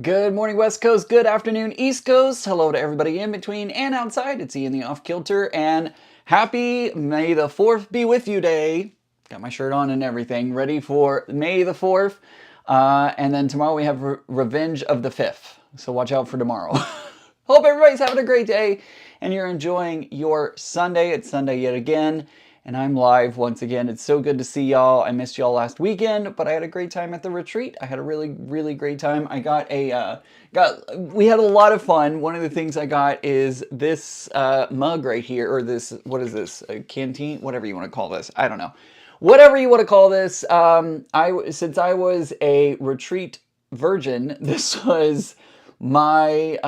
Good morning, West Coast. Good afternoon, East Coast. Hello to everybody in between and outside. It's Ian the Off Kilter, and happy May the 4th be with you day. Got my shirt on and everything, ready for May the 4th. And then tomorrow we have Revenge of the 5th. So watch out for tomorrow. Hope everybody's having a great day and you're enjoying your Sunday. It's Sunday yet again. And I'm live once again. It's so good to see y'all. I missed y'all last weekend, but I had a great time at the retreat. I had a really great time. I got we had a lot of fun. One of the things I got is this mug right here, or this, what is this? A canteen? Whatever you want to call this. I don't know. Whatever you want to call this. Since I was a retreat virgin, this was my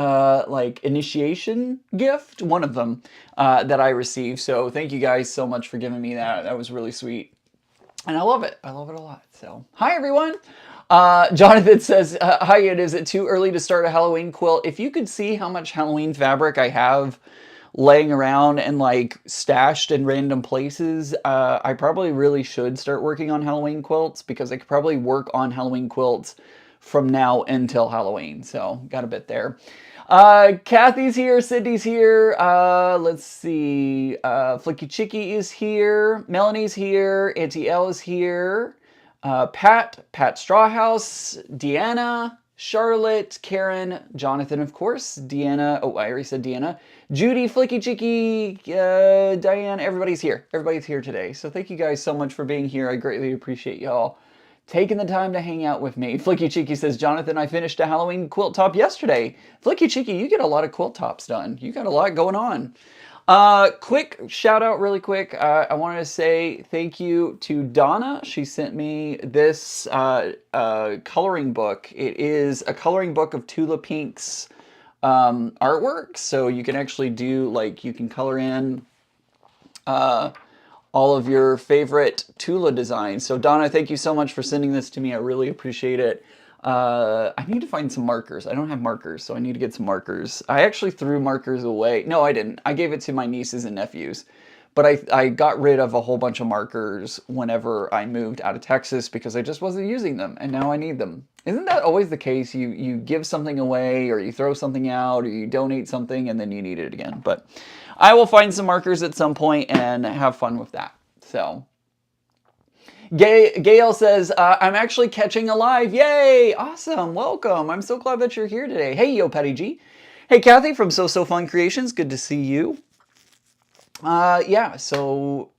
initiation gift, one of them that I received. So thank you guys so much for giving me that. That was really sweet, and I love it. I love it a lot. So hi everyone. Jonathan says, hi, is it too early to start a Halloween quilt? If you could see how much Halloween fabric I have laying around and like stashed in random places, I probably really should start working on Halloween quilts, because I could probably work on Halloween quilts from now until Halloween. So got a bit there. Kathy's here, Sydney's here, let's see, Flicky Chicky is here, Melanie's here, Auntie L is here, Pat Strawhouse, Deanna, Charlotte, Karen, Jonathan, of course, Deanna, oh, I already said Deanna, Judy, Flicky Chicky, Diane, everybody's here. Everybody's here today. So thank you guys so much for being here. I greatly appreciate y'all taking the time to hang out with me. Flicky Cheeky says, Jonathan, I finished a Halloween quilt top yesterday. Flicky Cheeky, you get a lot of quilt tops done. You got a lot going on. Quick shout out really quick. I wanted to say thank you to Donna. She sent me this coloring book. It is a coloring book of Tula Pink's artwork. So you can actually do, like, you can color in all of your favorite Tula designs. So Donna, thank you so much for sending this to me. I really appreciate it. I need to find some markers. I don't have markers, so I need to get some markers. I actually threw markers away. No, I didn't. I gave it to my nieces and nephews. But I got rid of a whole bunch of markers whenever I moved out of Texas, because I just wasn't using them, and now I need them. Isn't that always the case? You give something away, or you throw something out, or you donate something, and then you need it again. But I will find some markers at some point and have fun with that. So Gail says, I'm actually catching a live. Yay! Awesome. Welcome. I'm so glad that you're here today. Hey, Yo Petty G. Hey, Kathy from So Fun Creations. Good to see you. Yeah, so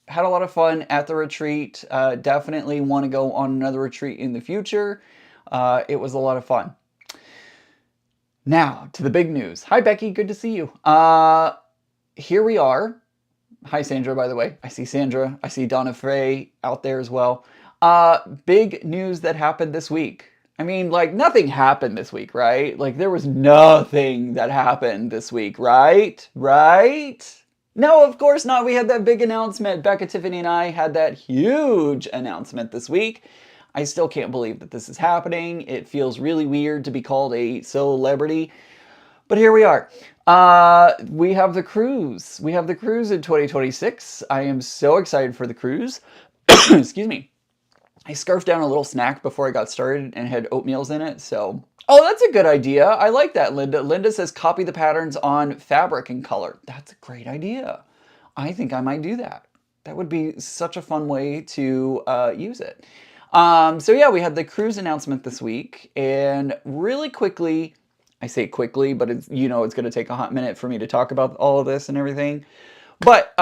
had a lot of fun at the retreat. Definitely want to go on another retreat in the future. It was a lot of fun. Now, to the big news. Hi, Becky. Good to see you. Here we are. Hi, Sandra, by the way. I see Sandra. I see Donna Frey out there as well. Big news that happened this week. I mean, like, nothing happened this week, right? Like, there was nothing that happened this week, right? Right? No, of course not. We had that big announcement. Becca, Tiffany, and I had that huge announcement this week. I still can't believe that this is happening. It feels really weird to be called a celebrity. But here we are. We have the cruise. We have the cruise in 2026. I am so excited for the cruise. Excuse me. I scarfed down a little snack before I got started and had oatmeals in it. So, oh, that's a good idea. I like that, Linda. Linda says copy the patterns on fabric and color. That's a great idea. I think I might do that. That would be such a fun way to use it. So yeah, we had the cruise announcement this week, and really quickly, I say quickly, but it's, you know, it's going to take a hot minute for me to talk about all of this and everything. But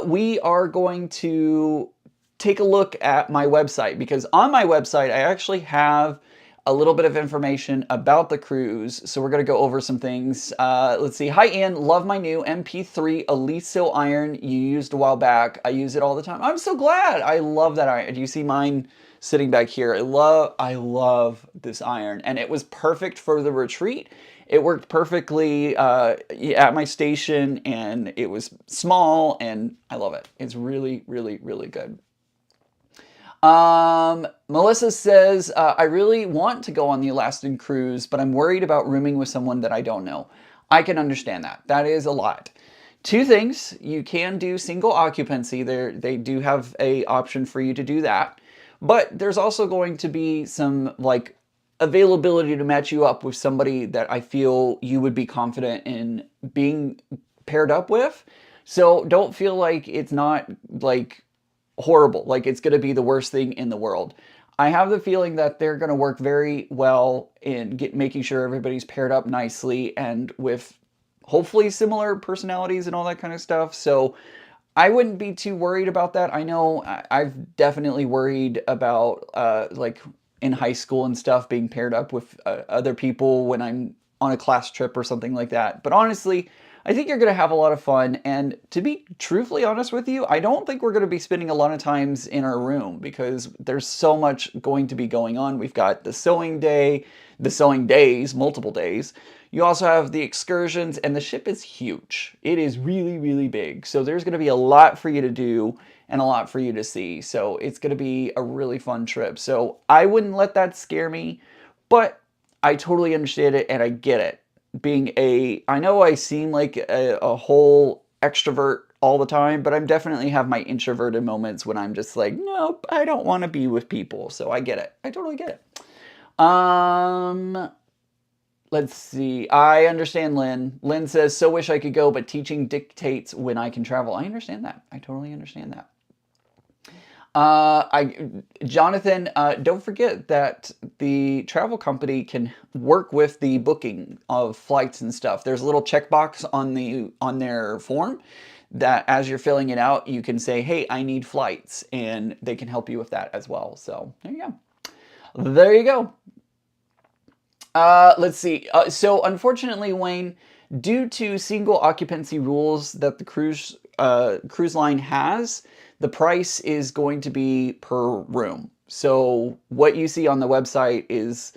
we are going to take a look at my website, because on my website, I actually have a little bit of information about the cruise. So we're going to go over some things. Let's see. Hi, Ian. Love my new MP3 Aliso iron you used a while back. I use it all the time. I'm so glad. I love that iron. Do you see mine sitting back here? I love this iron, and it was perfect for the retreat. It worked perfectly at my station, and it was small, and I love it. It's really, really, really good. Melissa says, I really want to go on the Alaskan cruise, but I'm worried about rooming with someone that I don't know. I can understand that. That is a lot. Two things. You can do single occupancy. They do have an option for you to do that. But there's also going to be some, like, availability to match you up with somebody that I feel you would be confident in being paired up with. So don't feel like it's not like horrible, like it's going to be the worst thing in the world. I have the feeling that they're going to work very well in making sure everybody's paired up nicely and with hopefully similar personalities and all that kind of stuff. So I wouldn't be too worried about that. I know I've definitely worried about like in high school and stuff being paired up with other people when I'm on a class trip or something like that. But honestly, I think you're going to have a lot of fun. And to be truthfully honest with you, I don't think we're going to be spending a lot of times in our room because there's so much going to be going on. We've got the sewing day, the sewing days, multiple days. You also have the excursions, and the ship is huge. It is really, really big. So there's going to be a lot for you to do and a lot for you to see. So it's going to be a really fun trip. So I wouldn't let that scare me, but I totally understand it and I get it. I know I seem like a whole extrovert all the time, but I'm definitely have my introverted moments when I'm just like, nope, I don't want to be with people. So I get it. I totally get it. Let's see. I understand Lynn. Lynn says, so wish I could go, but teaching dictates when I can travel. I understand that. I totally understand that. Jonathan, don't forget that the travel company can work with the booking of flights and stuff. There's a little checkbox on their form that as you're filling it out, you can say, hey, I need flights, and they can help you with that as well. So there you go. There you go. Let's see. So unfortunately, Wayne, due to single occupancy rules that the cruise line has, the price is going to be per room. So what you see on the website is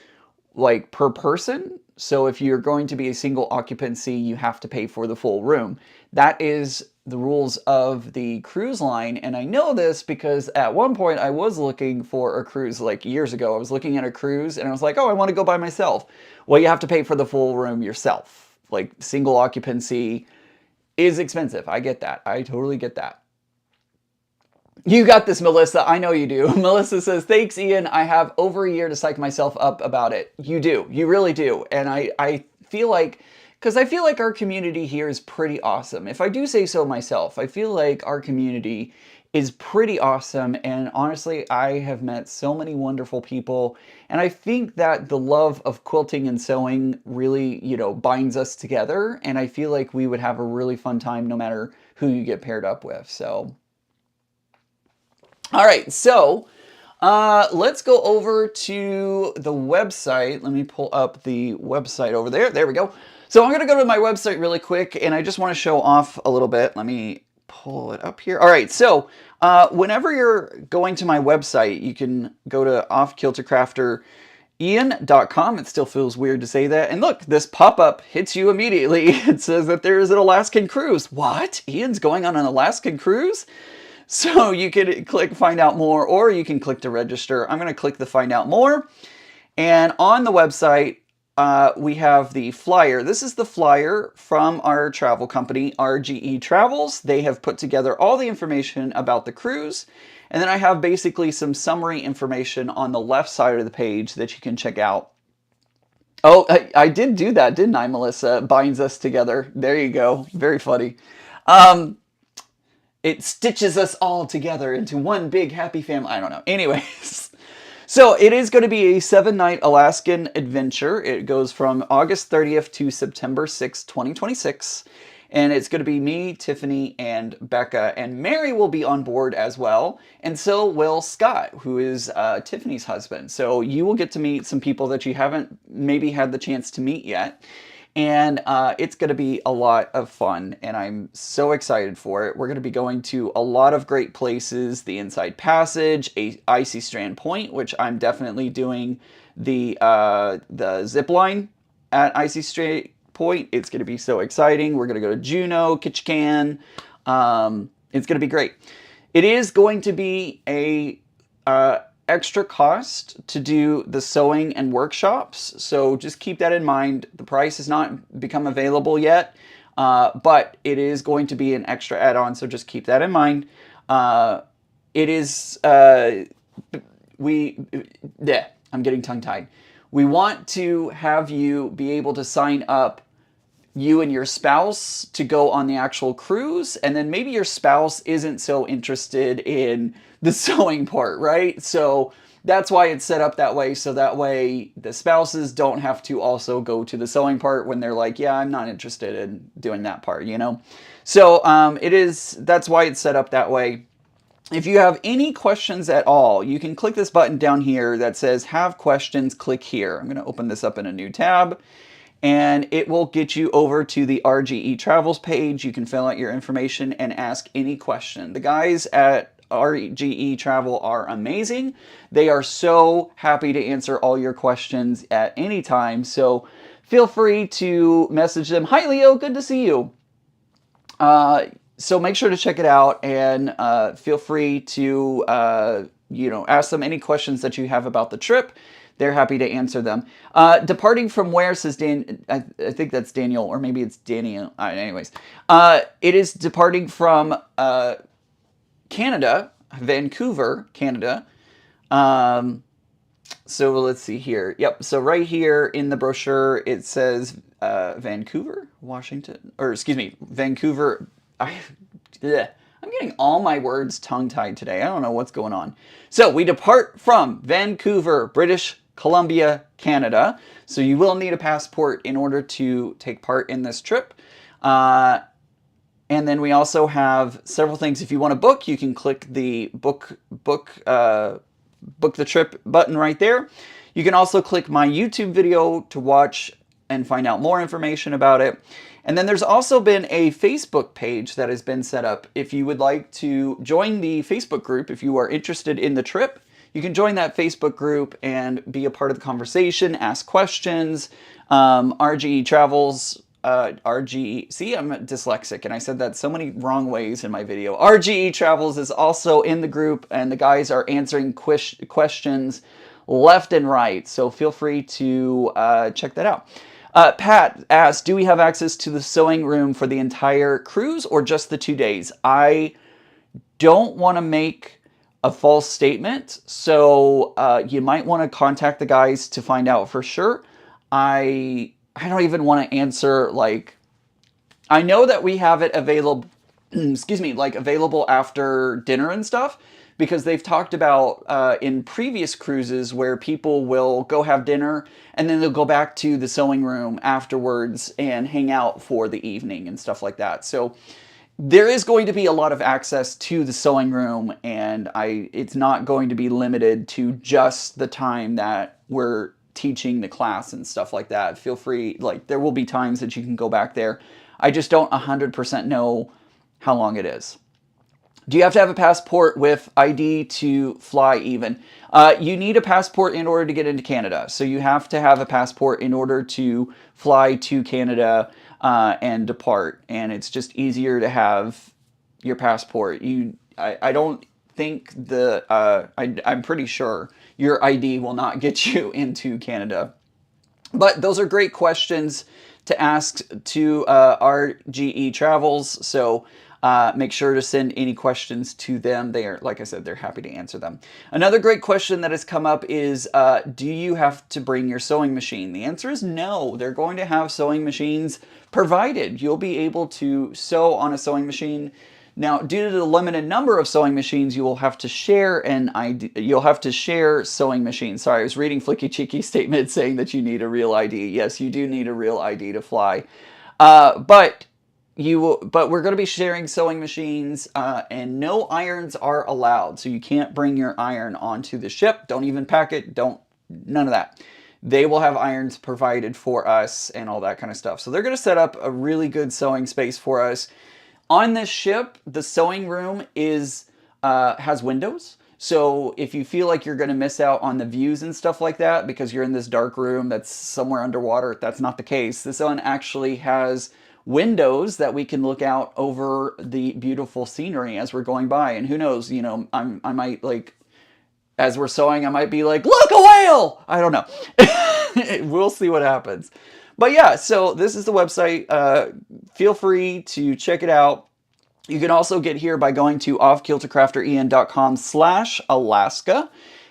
like per person. So if you're going to be a single occupancy, you have to pay for the full room. That is the rules of the cruise line. And I know this because at one point I was looking for a cruise like years ago. I was looking at a cruise and I was like, oh, I want to go by myself. Well, you have to pay for the full room yourself. Like single occupancy is expensive. I get that. I totally get that. You got this, Melissa. I know you do. Melissa says, thanks, Ian. I have over a year to psych myself up about it. You do. You really do. And I feel like, because I feel like our community here is pretty awesome. If I do say so myself, I feel like our community is pretty awesome. And honestly, I have met so many wonderful people. And I think that the love of quilting and sewing really, binds us together. And I feel like we would have a really fun time no matter who you get paired up with. So... all right, so let's go over to the website. Let me pull up the website over there. There we go. So I'm going to go to my website really quick, and I just want to show off a little bit. Let me pull it up here. All right, so whenever you're going to my website, you can go to offkiltercrafterian.com. It still feels weird to say that. And look, this pop-up hits you immediately. It says that there is an Alaskan cruise. What? Ian's going on an Alaskan cruise? So you can click find out more, or you can click to register. I'm going to click the find out more. And on the website, we have the flyer. This is the flyer from our travel company, RGE Travels. They have put together all the information about the cruise. And then I have basically some summary information on the left side of the page that you can check out. Oh, I did do that, didn't I, Melissa? Binds us together. There you go. Very funny. It stitches us all together into one big happy family. I don't know. Anyways, so it is going to be a 7-night Alaskan adventure. It goes from August 30th to September 6th, 2026. And it's going to be me, Tiffany, and Becca. And Mary will be on board as well. And so will Scott, who is Tiffany's husband. So you will get to meet some people that you haven't maybe had the chance to meet yet. And it's going to be a lot of fun, and I'm so excited for it. We're going to be going to a lot of great places, the Inside Passage, Icy Strand Point, which I'm definitely doing the zip line at Icy Strand Point. It's going to be so exciting. We're going to go to Juneau, Ketchikan. It's going to be great. It is going to be a extra cost to do the sewing and workshops, so just keep that in mind. The price has not become available yet, but it is going to be an extra add-on, so just keep that in mind. It is I'm getting tongue-tied. We want to have you be able to sign up, you and your spouse, to go on the actual cruise, and then maybe your spouse isn't so interested in the sewing part, right? So that's why it's set up that way, so that way the spouses don't have to also go to the sewing part when they're like, yeah, I'm not interested in doing that part, you know? So that's why it's set up that way. If you have any questions at all, you can click this button down here that says have questions, click here. I'm going to open this up in a new tab, and it will get you over to the RGE Travels page. You can fill out your information and ask any question. The guys at RGE Travel are amazing. They are so happy to answer all your questions at any time. So feel free to message them. Hi, Leo. Good to see you. So make sure to check it out, and feel free to ask them any questions that you have about the trip. They're happy to answer them. Departing from where, says Dan, I think that's Daniel, or maybe it's Daniel. Anyways, it is departing from Canada, Vancouver, Canada. So let's see here. Yep. So right here in the brochure, it says Vancouver, Washington, or excuse me, Vancouver. I'm getting all my words tongue-tied today. I don't know what's going on. So we depart from Vancouver, British Columbia, Canada. So you will need a passport in order to take part in this trip. And then we also have several things. If you want to book, you can click the book the trip button right there. You can also click my YouTube video to watch and find out more information about it. And then there's also been a Facebook page that has been set up. If you would like to join the Facebook group, if you are interested in the trip, you can join that Facebook group and be a part of the conversation, ask questions. RGE Travels, RGE, see, I'm dyslexic, and I said that so many wrong ways in my video. RGE Travels is also in the group, and the guys are answering questions left and right, so feel free to check that out. Pat asked, do we have access to the sewing room for the entire cruise or just the 2 days? I don't want to make a false statement, so you might want to contact the guys to find out for sure. I don't even want to answer, like, I know that we have it available, excuse me, like available after dinner and stuff, because they've talked about in previous cruises where people will go have dinner and then they'll go back to the sewing room afterwards and hang out for the evening and stuff like that. So there is going to be a lot of access to the sewing room, and it's not going to be limited to just the time that we're teaching the class and stuff like that. Feel free, like, there will be times that you can go back there. I just don't 100% know how long it is. Do you have to have a passport with ID to fly even? You need a passport in order to get into Canada. So you have to have a passport in order to fly to Canada and depart. And it's just easier to have your passport. I don't think I'm pretty sure your ID will not get you into Canada. But those are great questions to ask to RGE Travels. So make sure to send any questions to them. They are, like I said, they're happy to answer them. Another great question that has come up is, do you have to bring your sewing machine? The answer is no. They're going to have sewing machines provided. You'll be able to sew on a sewing machine. Now, due to the limited number of sewing machines, you will have to share sewing machines. Sorry, I was reading Flicky Cheeky's statement saying that you need a real ID. Yes, you do need a real ID to fly. But we're going to be sharing sewing machines, and no irons are allowed. So you can't bring your iron onto the ship. Don't even pack it. None of that. They will have irons provided for us and all that kind of stuff. So they're going to set up a really good sewing space for us. On this ship, the sewing room has windows. So if you feel like you're going to miss out on the views and stuff like that because you're in this dark room that's somewhere underwater, that's not the case. This one actually has windows that we can look out over the beautiful scenery as we're going by. And who knows, you know, I might, like, as we're sewing, I might be like, look, a whale! I don't know. We'll see what happens. But yeah, so this is the website. Feel free to check it out. You can also get here by going to offkiltercrafterin.com/Alaska.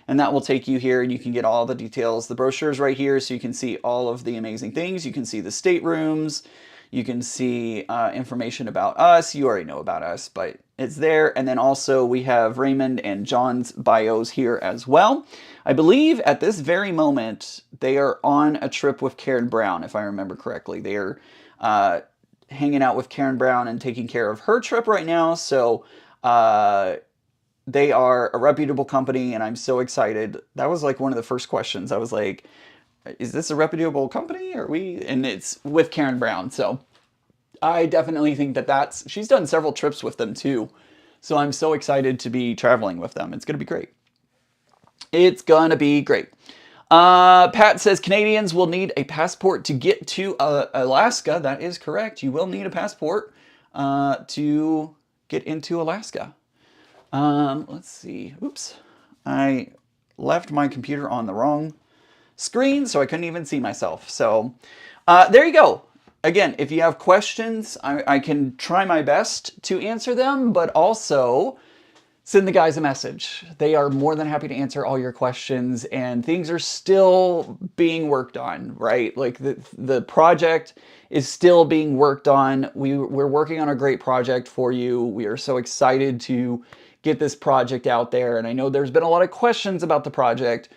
and that will take you here, and you can get all the details. The brochure is right here, so you can see all of the amazing things. You can see the staterooms. You can see information about us. You already know about us, but it's there. And then also we have Raymond and John's bios here as well. I believe at this very moment, they are on a trip with Karen Brown, if I remember correctly. They are hanging out with Karen Brown and taking care of her trip right now. So they are a reputable company, and I'm so excited. That was like one of the first questions. I was like, is this a reputable company? Are we? And it's with Karen Brown. So I definitely think that she's done several trips with them too. So I'm so excited to be traveling with them. It's going to be great. It's going to be great. Pat says Canadians will need a passport to get to Alaska. That is correct. You will need a passport to get into Alaska. Let's see. Oops. I left my computer on the wrong screen, so I couldn't even see myself. So there you go. Again, if you have questions, I can try my best to answer them, but also send the guys a message. They are more than happy to answer all your questions, and things are still being worked on, right? Like the project is still being worked on. We're working on a great project for you. We are so excited to get this project out there, and I know there's been a lot of questions about the project.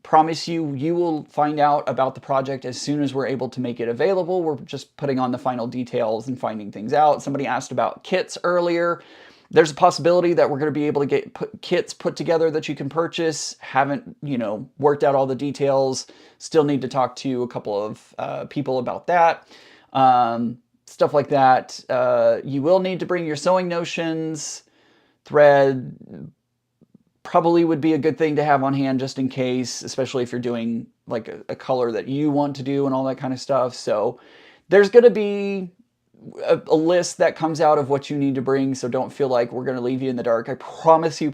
Promise you, you will find out about the project as soon as we're able to make it available. We're just putting on the final details and finding things out. Somebody asked about kits earlier. There's a possibility that we're going to be able to get kits put together that you can purchase. Haven't, worked out all the details. Still need to talk to a couple of people about that. Stuff like that. You will need to bring your sewing notions. Thread probably would be a good thing to have on hand just in case, especially if you're doing like a color that you want to do and all that kind of stuff. So there's going to be a list that comes out of what you need to bring, so don't feel like we're going to leave you in the dark. I promise you,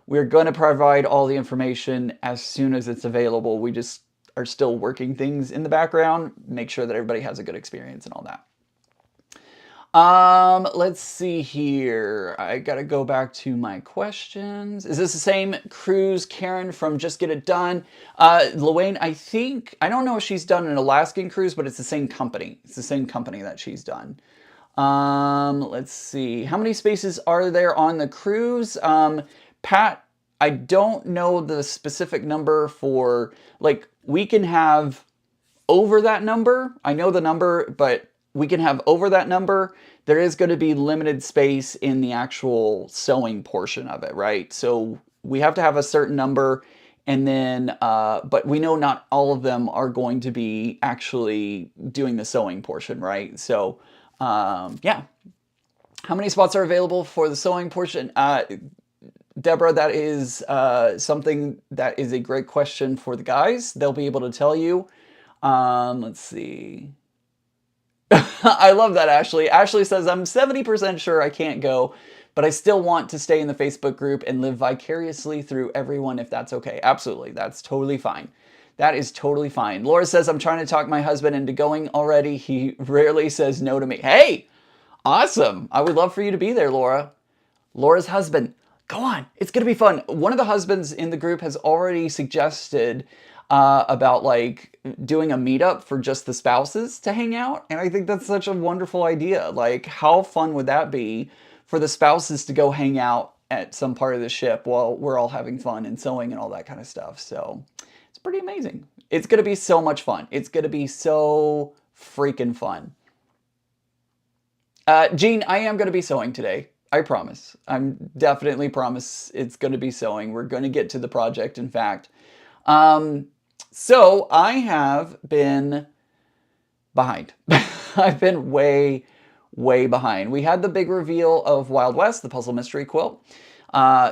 we're going to provide all the information as soon as it's available. We just are still working things in the background, make sure that everybody has a good experience and all that. Let's see here. I gotta go back to my questions. Is this the same cruise Karen from Just Get It Done? Luane, I don't know if she's done an Alaskan cruise, but it's the same company. It's the same company that she's done. Let's see. How many spaces are there on the cruise? Pat, I don't know the specific number for, like, we can have over that number. I know the number, but we can have over that number. There is going to be limited space in the actual sewing portion of it, right? So we have to have a certain number, and then, but we know not all of them are going to be actually doing the sewing portion, right? So, yeah. How many spots are available for the sewing portion? Deborah, that is something that is a great question for the guys. They'll be able to tell you. Let's see. I love that, Ashley. Ashley says, I'm 70% sure I can't go, but I still want to stay in the Facebook group and live vicariously through everyone if that's okay. Absolutely. That's totally fine. That is totally fine. Laura says, I'm trying to talk my husband into going already. He rarely says no to me. Hey, awesome. I would love for you to be there, Laura. Laura's husband. Go on. It's going to be fun. One of the husbands in the group has already suggested about like doing a meetup for just the spouses to hang out. And I think that's such a wonderful idea. Like, how fun would that be for the spouses to go hang out at some part of the ship while we're all having fun and sewing and all that kind of stuff. So it's pretty amazing. It's going to be so much fun. It's going to be so freaking fun. Jean, I am going to be sewing today. I promise. I'm definitely promise it's going to be sewing. We're going to get to the project, in fact. So I have been behind. I've been way behind. We had the big reveal of Wild West, the puzzle mystery quilt.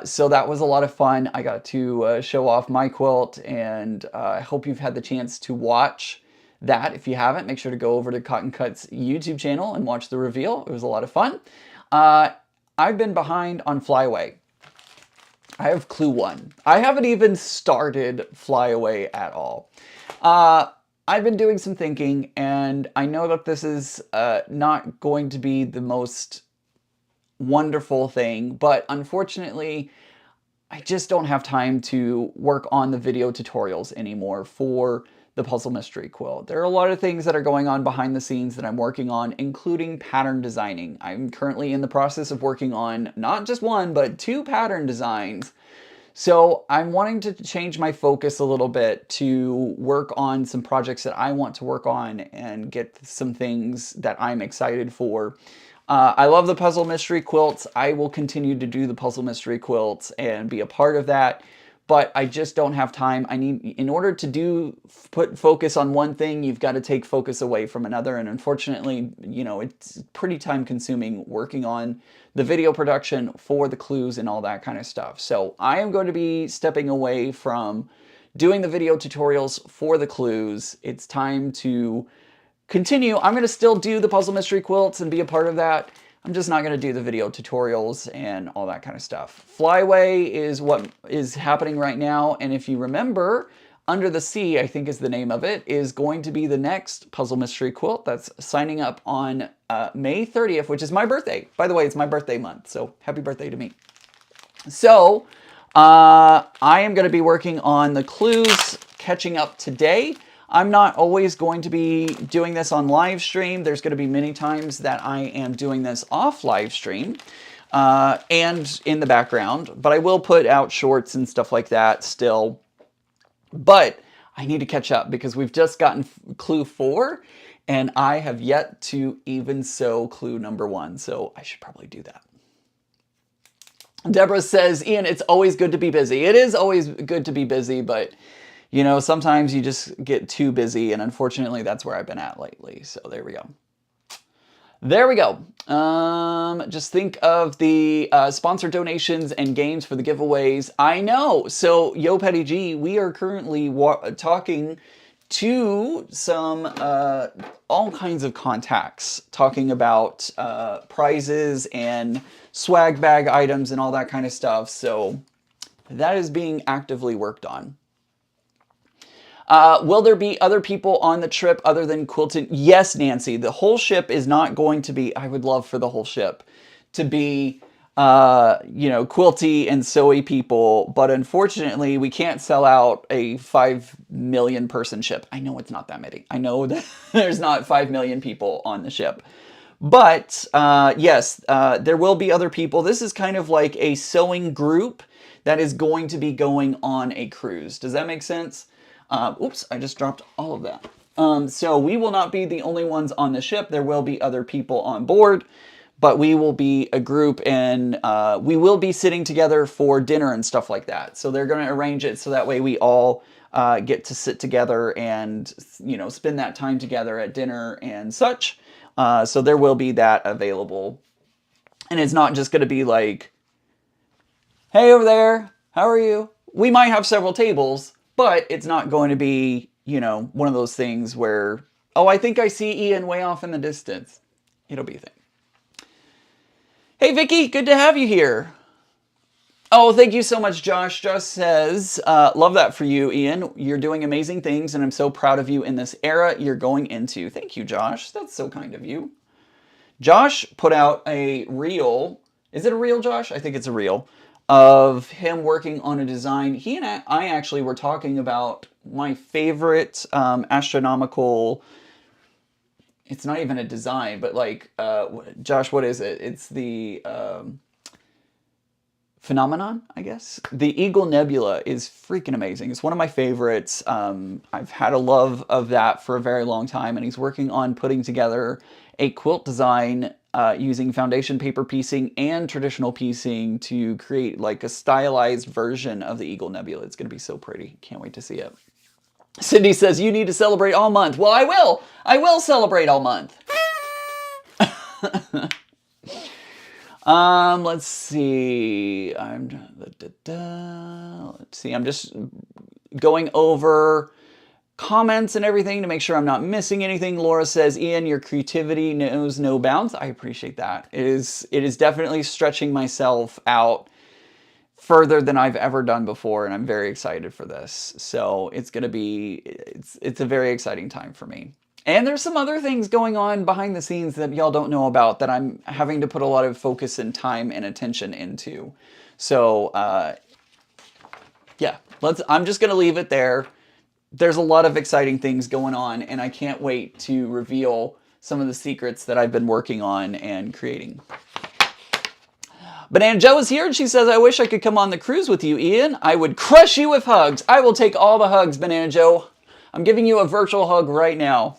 So that was a lot of fun. I got to show off my quilt, and I hope you've had the chance to watch that. If you haven't, make sure to go over to Cotton Cut's YouTube channel and watch the reveal. It was a lot of fun. I've been behind on Flyway. I have Clue 1. I haven't even started Flyway at all. I've been doing some thinking, and I know that this is not going to be the most wonderful thing, but unfortunately, I just don't have time to work on the video tutorials anymore for the puzzle mystery quilt. There are a lot of things that are going on behind the scenes that I'm working on, including pattern designing. I'm currently in the process of working on not just one, but 2 pattern designs. So I'm wanting to change my focus a little bit to work on some projects that I want to work on and get some things that I'm excited for. I love the puzzle mystery quilts. I will continue to do the puzzle mystery quilts and be a part of that, but I just don't have time. In order to put focus on one thing, you've got to take focus away from another. And unfortunately, you know, it's pretty time consuming working on the video production for the clues and all that kind of stuff. So I am going to be stepping away from doing the video tutorials for the clues. It's time to continue. I'm going to still do the puzzle mystery quilts and be a part of that. I'm just not going to do the video tutorials and all that kind of stuff. Flyway is what is happening right now. And if you remember, Under the Sea, I think is the name of it, is going to be the next puzzle mystery quilt that's signing up on May 30th, which is my birthday. By the way, it's my birthday month, so happy birthday to me. So I am going to be working on the clues, catching up today. I'm not always going to be doing this on live stream. There's going to be many times that I am doing this off live stream and in the background, but I will put out shorts and stuff like that still. But I need to catch up because we've just gotten clue 4 and I have yet to even sew clue number 1. So I should probably do that. Deborah says, Ian, it's always good to be busy. It is always good to be busy, but you know, sometimes you just get too busy, and unfortunately, that's where I've been at lately. So there we go. There we go. Just think of the sponsor donations and games for the giveaways. I know. So, Yo Petty G, we are currently talking to some all kinds of contacts, talking about prizes and swag bag items and all that kind of stuff. So that is being actively worked on. Will there be other people on the trip other than Quilton? Yes, Nancy. The whole ship is not going to be, I would love for the whole ship to be, you know, Quilty and Zoe people, but unfortunately we can't sell out a 5 million person ship. I know it's not that many. I know that there's not 5 million people on the ship. But yes, there will be other people. This is kind of like a sewing group that is going to be going on a cruise. Does that make sense? Oops, I just dropped all of that. So we will not be the only ones on the ship. There will be other people on board, but we will be a group and we will be sitting together for dinner and stuff like that. So they're going to arrange it so that way we all get to sit together and, you know, spend that time together at dinner and such. So there will be that available. And it's not just going to be like, hey, over there, how are you? We might have several tables, but it's not going to be, you know, one of those things where, oh, I think I see Ian way off in the distance. It'll be a thing. Hey, Vicky, good to have you here. Oh, thank you so much, Josh. Josh says, love that for you, Ian. You're doing amazing things, and I'm so proud of you in this era you're going into. Thank you, Josh. That's so kind of you. Josh put out a reel. Is it a reel, Josh? I think it's a reel of him working on a design. He and I actually were talking about my favorite astronomical, it's not even a design, but like, Josh, what is it? It's the phenomenon, I guess. The Eagle Nebula is freaking amazing. It's one of my favorites. I've had a love of that for a very long time, and he's working on putting together a quilt design using foundation paper piecing and traditional piecing to create like a stylized version of the Eagle Nebula. It's going to be so pretty. Can't wait to see it. Cindy says, you need to celebrate all month. Well, I will. I will celebrate all month. Let's see. Let's see. I'm just going over comments and everything to make sure I'm not missing anything. Laura says, Ian, your creativity knows no bounds. I appreciate that. It is definitely stretching myself out further than I've ever done before, and I'm very excited for this. So it's going to be, it's a very exciting time for me. And there's some other things going on behind the scenes that y'all don't know about that I'm having to put a lot of focus and time and attention into. So Yeah, I'm just going to leave it there. There's a lot of exciting things going on, and I can't wait to reveal some of the secrets that I've been working on and creating. Banana Joe is here, and she says, I wish I could come on the cruise with you, Ian. I would crush you with hugs. I will take all the hugs, Banana Joe. I'm giving you a virtual hug right now.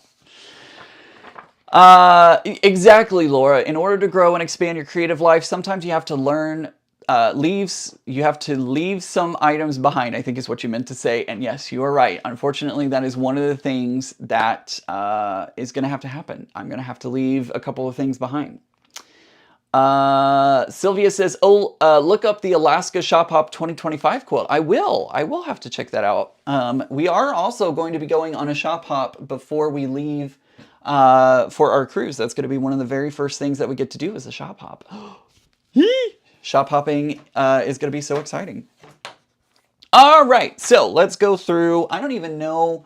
Exactly, Laura. In order to grow and expand your creative life, sometimes you have to learn you have to leave some items behind, I think is what you meant to say. And yes, you are right. Unfortunately, that is one of the things that is going to have to happen. I'm going to have to leave a couple of things behind. Sylvia says, look up the Alaska Shop Hop 2025 quilt. I will have to check that out. We are also going to be going on a shop hop before we leave for our cruise. That's going to be one of the very first things that we get to do is a shop hop. Shop hopping is going to be so exciting. All right, so let's go through. I don't even know,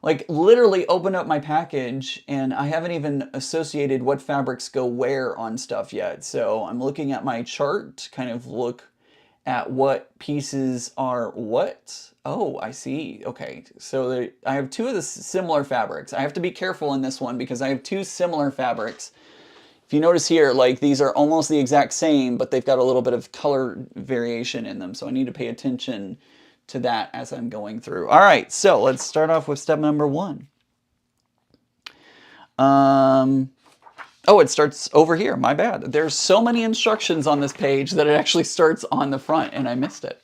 like literally opened up my package and I haven't even associated what fabrics go where on stuff yet. So I'm looking at my chart to kind of look at what pieces are what. Oh, I see. Okay, so I have two of the similar fabrics. I have to be careful in this one because I have two similar fabrics. If you notice here, like these are almost the exact same, but they've got a little bit of color variation in them. So I need to pay attention to that as I'm going through. All right, so let's start off with step number 1. Oh, it starts over here. My bad. There's so many instructions on this page that it actually starts on the front, and I missed it.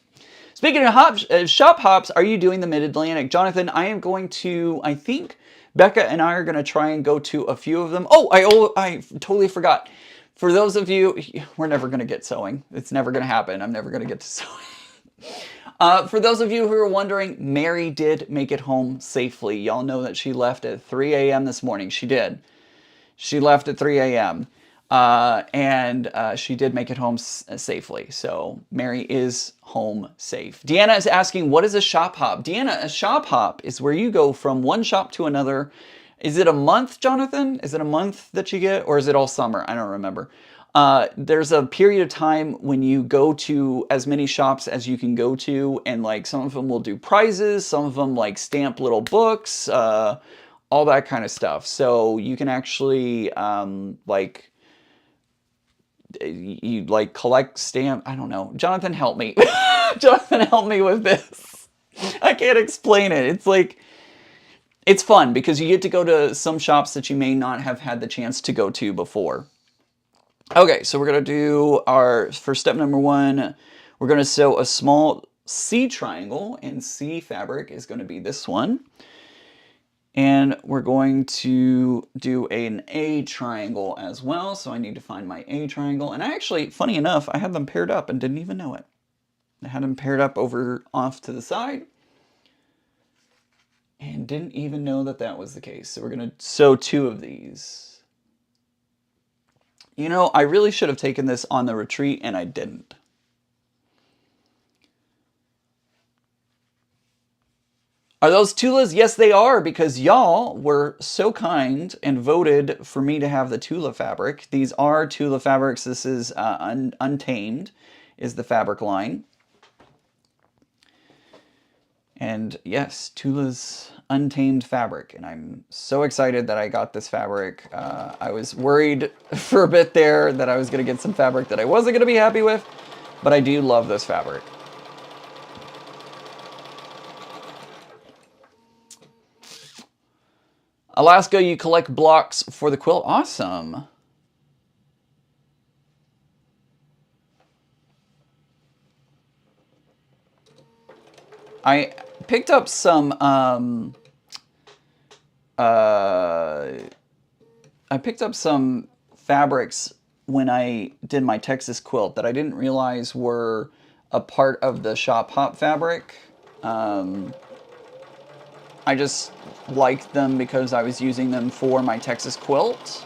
Speaking of shop hops, are you doing the Mid-Atlantic? Jonathan, I am going to, I think Becca and I are going to try and go to a few of them. Oh, I totally forgot. For those of you, we're never going to get sewing. It's never going to happen. I'm never going to get to sewing. For those of you who are wondering, Mary did make it home safely. Y'all know that she left at 3 a.m. this morning. She did. She left at 3 a.m. And she did make it home safely. So Mary is home safe. Deanna is asking, what is a shop hop? Deanna, a shop hop is where you go from one shop to another. Is it a month, Jonathan? Is it a month that you get, or is it all summer? I don't remember. There's a period of time when you go to as many shops as you can go to, and like some of them will do prizes, some of them like stamp little books, all that kind of stuff. So you can actually like you like collect stamp. I don't know. Jonathan, help me. Jonathan, help me with this. I can't explain it. It's like, it's fun because you get to go to some shops that you may not have had the chance to go to before. Okay, so we're going to do for step number 1, we're going to sew a small C triangle, and C fabric is going to be this one. And we're going to do an A triangle as well. So I need to find my A triangle. And I actually, funny enough, I had them paired up and didn't even know it. I had them paired up off to the side and didn't even know that that was the case. So we're going to sew 2 of these. You know, I really should have taken this on the retreat and I didn't. Are those Tulas? Yes, they are, because y'all were so kind and voted for me to have the Tula fabric. These are Tula fabrics. This is Untamed is the fabric line. And yes, Tula's Untamed fabric. And I'm so excited that I got this fabric. I was worried for a bit there that I was going to get some fabric that I wasn't going to be happy with, but I do love this fabric. Alaska, you collect blocks for the quilt. Awesome. I picked up some fabrics when I did my Texas quilt that I didn't realize were a part of the shop hop fabric. I just liked them because I was using them for my Texas quilt.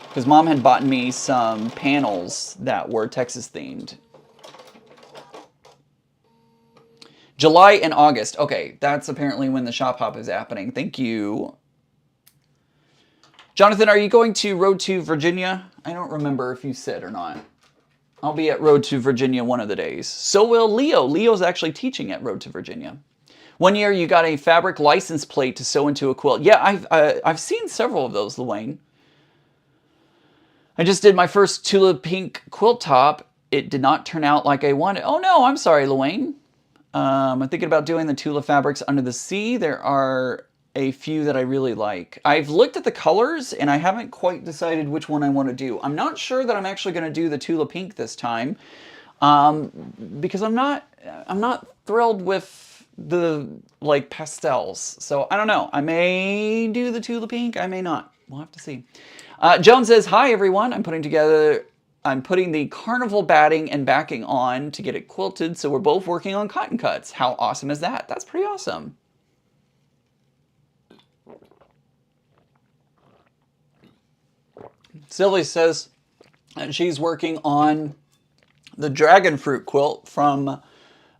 Because Mom had bought me some panels that were Texas themed. July and August. Okay, that's apparently when the shop hop is happening. Thank you. Jonathan, are you going to Road to Virginia? I don't remember if you said or not. I'll be at Road to Virginia one of the days. So will Leo. Leo's actually teaching at Road to Virginia. One year you got a fabric license plate to sew into a quilt. Yeah, I've seen several of those, Luane. I just did my first Tula Pink quilt top. It did not turn out like I wanted. Oh no, I'm sorry, Luane. I'm thinking about doing the Tula fabrics under the sea. There are a few that I really like. I've looked at the colors and I haven't quite decided which one I want to do. I'm not sure that I'm actually going to do the Tula Pink this time because I'm not thrilled with the like pastels. So I don't know. I may do the Tula Pink. I may not. We'll have to see. Joan says, hi everyone. I'm putting the carnival batting and backing on to get it quilted, so we're both working on cotton cuts. How awesome is that? That's pretty awesome. Sylvie says she's working on the dragon fruit quilt from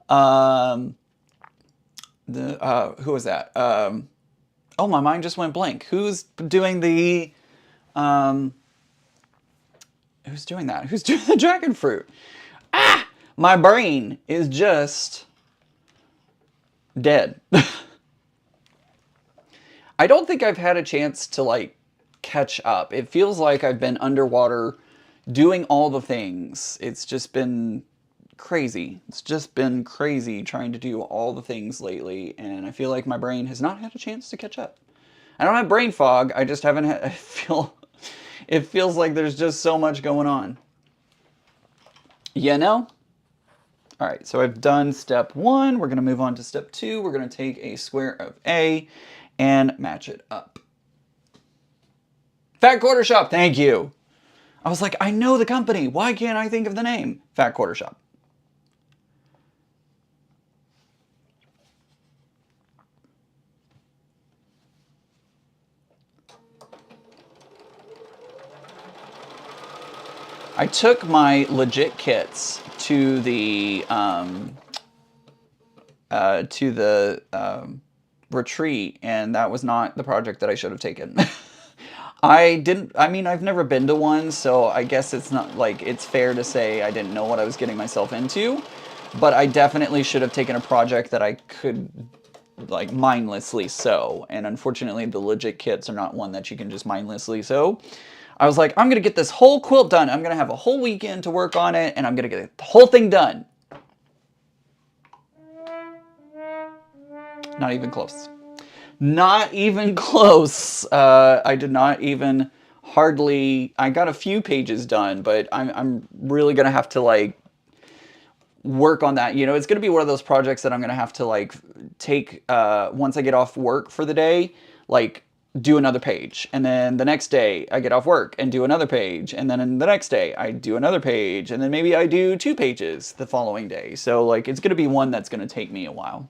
who was that? Oh, my mind just went blank. Who's doing the who's doing that? Who's doing the dragon fruit? Ah! My brain is just dead. I don't think I've had a chance to like catch up. It feels like I've been underwater doing all the things. It's just been crazy. It's just been crazy trying to do all the things lately, and I feel like my brain has not had a chance to catch up. I don't have brain fog. I just haven't had, it feels like there's just so much going on. You know? All right, so I've done step 1. We're going to move on to step 2. We're going to take a square of A and match it up. Fat Quarter Shop, thank you. I was like, I know the company. Why can't I think of the name? Fat Quarter Shop. I took my legit kits to the retreat, and that was not the project that I should have taken. I mean, I've never been to one, so I guess it's not like it's fair to say I didn't know what I was getting myself into, but I definitely should have taken a project that I could like mindlessly sew, and unfortunately the legit kits are not one that you can just mindlessly sew. I was like, I'm going to get this whole quilt done. I'm going to have a whole weekend to work on it, and I'm going to get the whole thing done. Not even close. Not even close. I did not even hardly... I got a few pages done, but I'm really going to have to, like, work on that. You know, it's going to be one of those projects that I'm going to have to, like, take... once I get off work for the day, like... do another page, and then the next day I get off work and do another page, and then the next day I do another page, and then maybe I do 2 pages the following day. So like it's gonna be one that's gonna take me a while.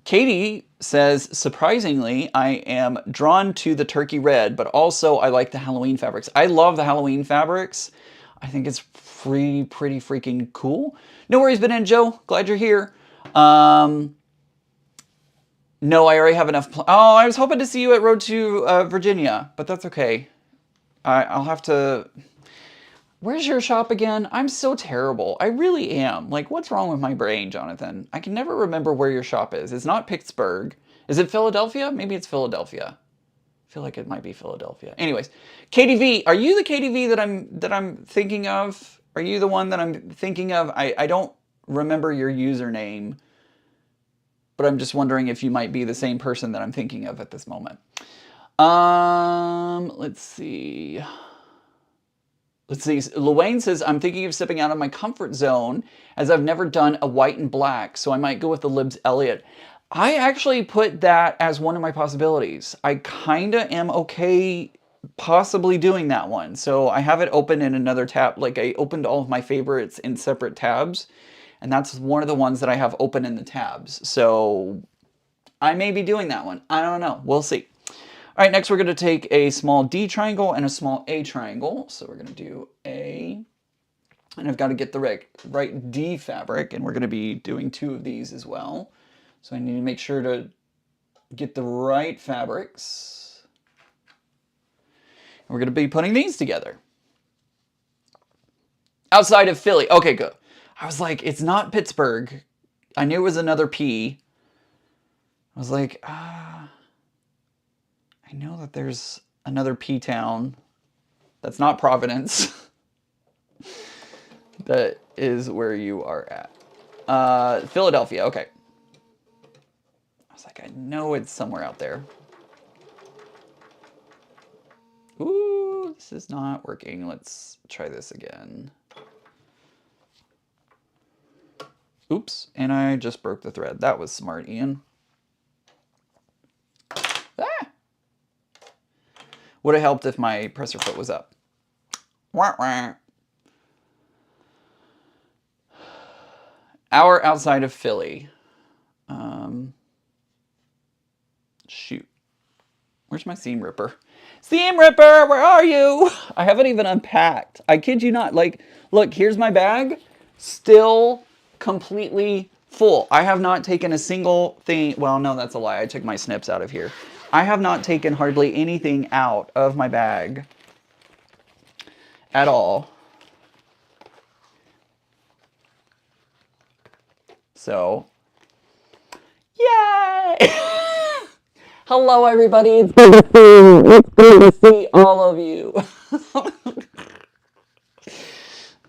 Katie says, surprisingly, I am drawn to the turkey red, but also I like the Halloween fabrics. I love the Halloween fabrics. I think it's pretty freaking cool. No worries, Joe. Glad you're here. No, I already have enough. Oh, I was hoping to see you at Road to Virginia, but that's okay. I'll have to... Where's your shop again? I'm so terrible. I really am. Like, what's wrong with my brain, Jonathan? I can never remember where your shop is. It's not Pittsburgh. Is it Philadelphia? Maybe it's Philadelphia. I feel like it might be Philadelphia. Anyways, KDV, are you the KDV that I'm thinking of? Are you the one that I'm thinking of? I don't remember your username, but I'm just wondering if you might be the same person that I'm thinking of at this moment. Let's see. Luane says, I'm thinking of stepping out of my comfort zone as I've never done a white and black, so I might go with the Libs Elliott. I actually put that as one of my possibilities. I kind of am okay possibly doing that one. So I have it open in another tab. Like I opened all of my favorites in separate tabs, and that's one of the ones that I have open in the tabs. So I may be doing that one. I don't know. We'll see. All right, next we're going to take a small D triangle and a small A triangle. So we're going to do A, and I've got to get the right D fabric, and we're going to be doing 2 of these as well. So I need to make sure to get the right fabrics. And we're going to be putting these together. Outside of Philly. Okay, good. I was like, it's not Pittsburgh. I knew it was another P. I was like, I know that there's another P town that's not Providence. That is where you are at. Philadelphia, okay. I was like, I know it's somewhere out there. Ooh, this is not working. Let's try this again. Oops, and I just broke the thread. That was smart, Ian. Ah! Would have helped if my presser foot was up. Wah, wah. Hour outside of Philly. Shoot. Where's my seam ripper? Seam ripper, where are you? I haven't even unpacked. I kid you not. Like, look, here's my bag. Still completely full. I have not taken a single thing. Well, no, that's a lie. I took my snips out of here. I have not taken hardly anything out of my bag at all. So, yay! Hello, everybody. It's good to see all of you.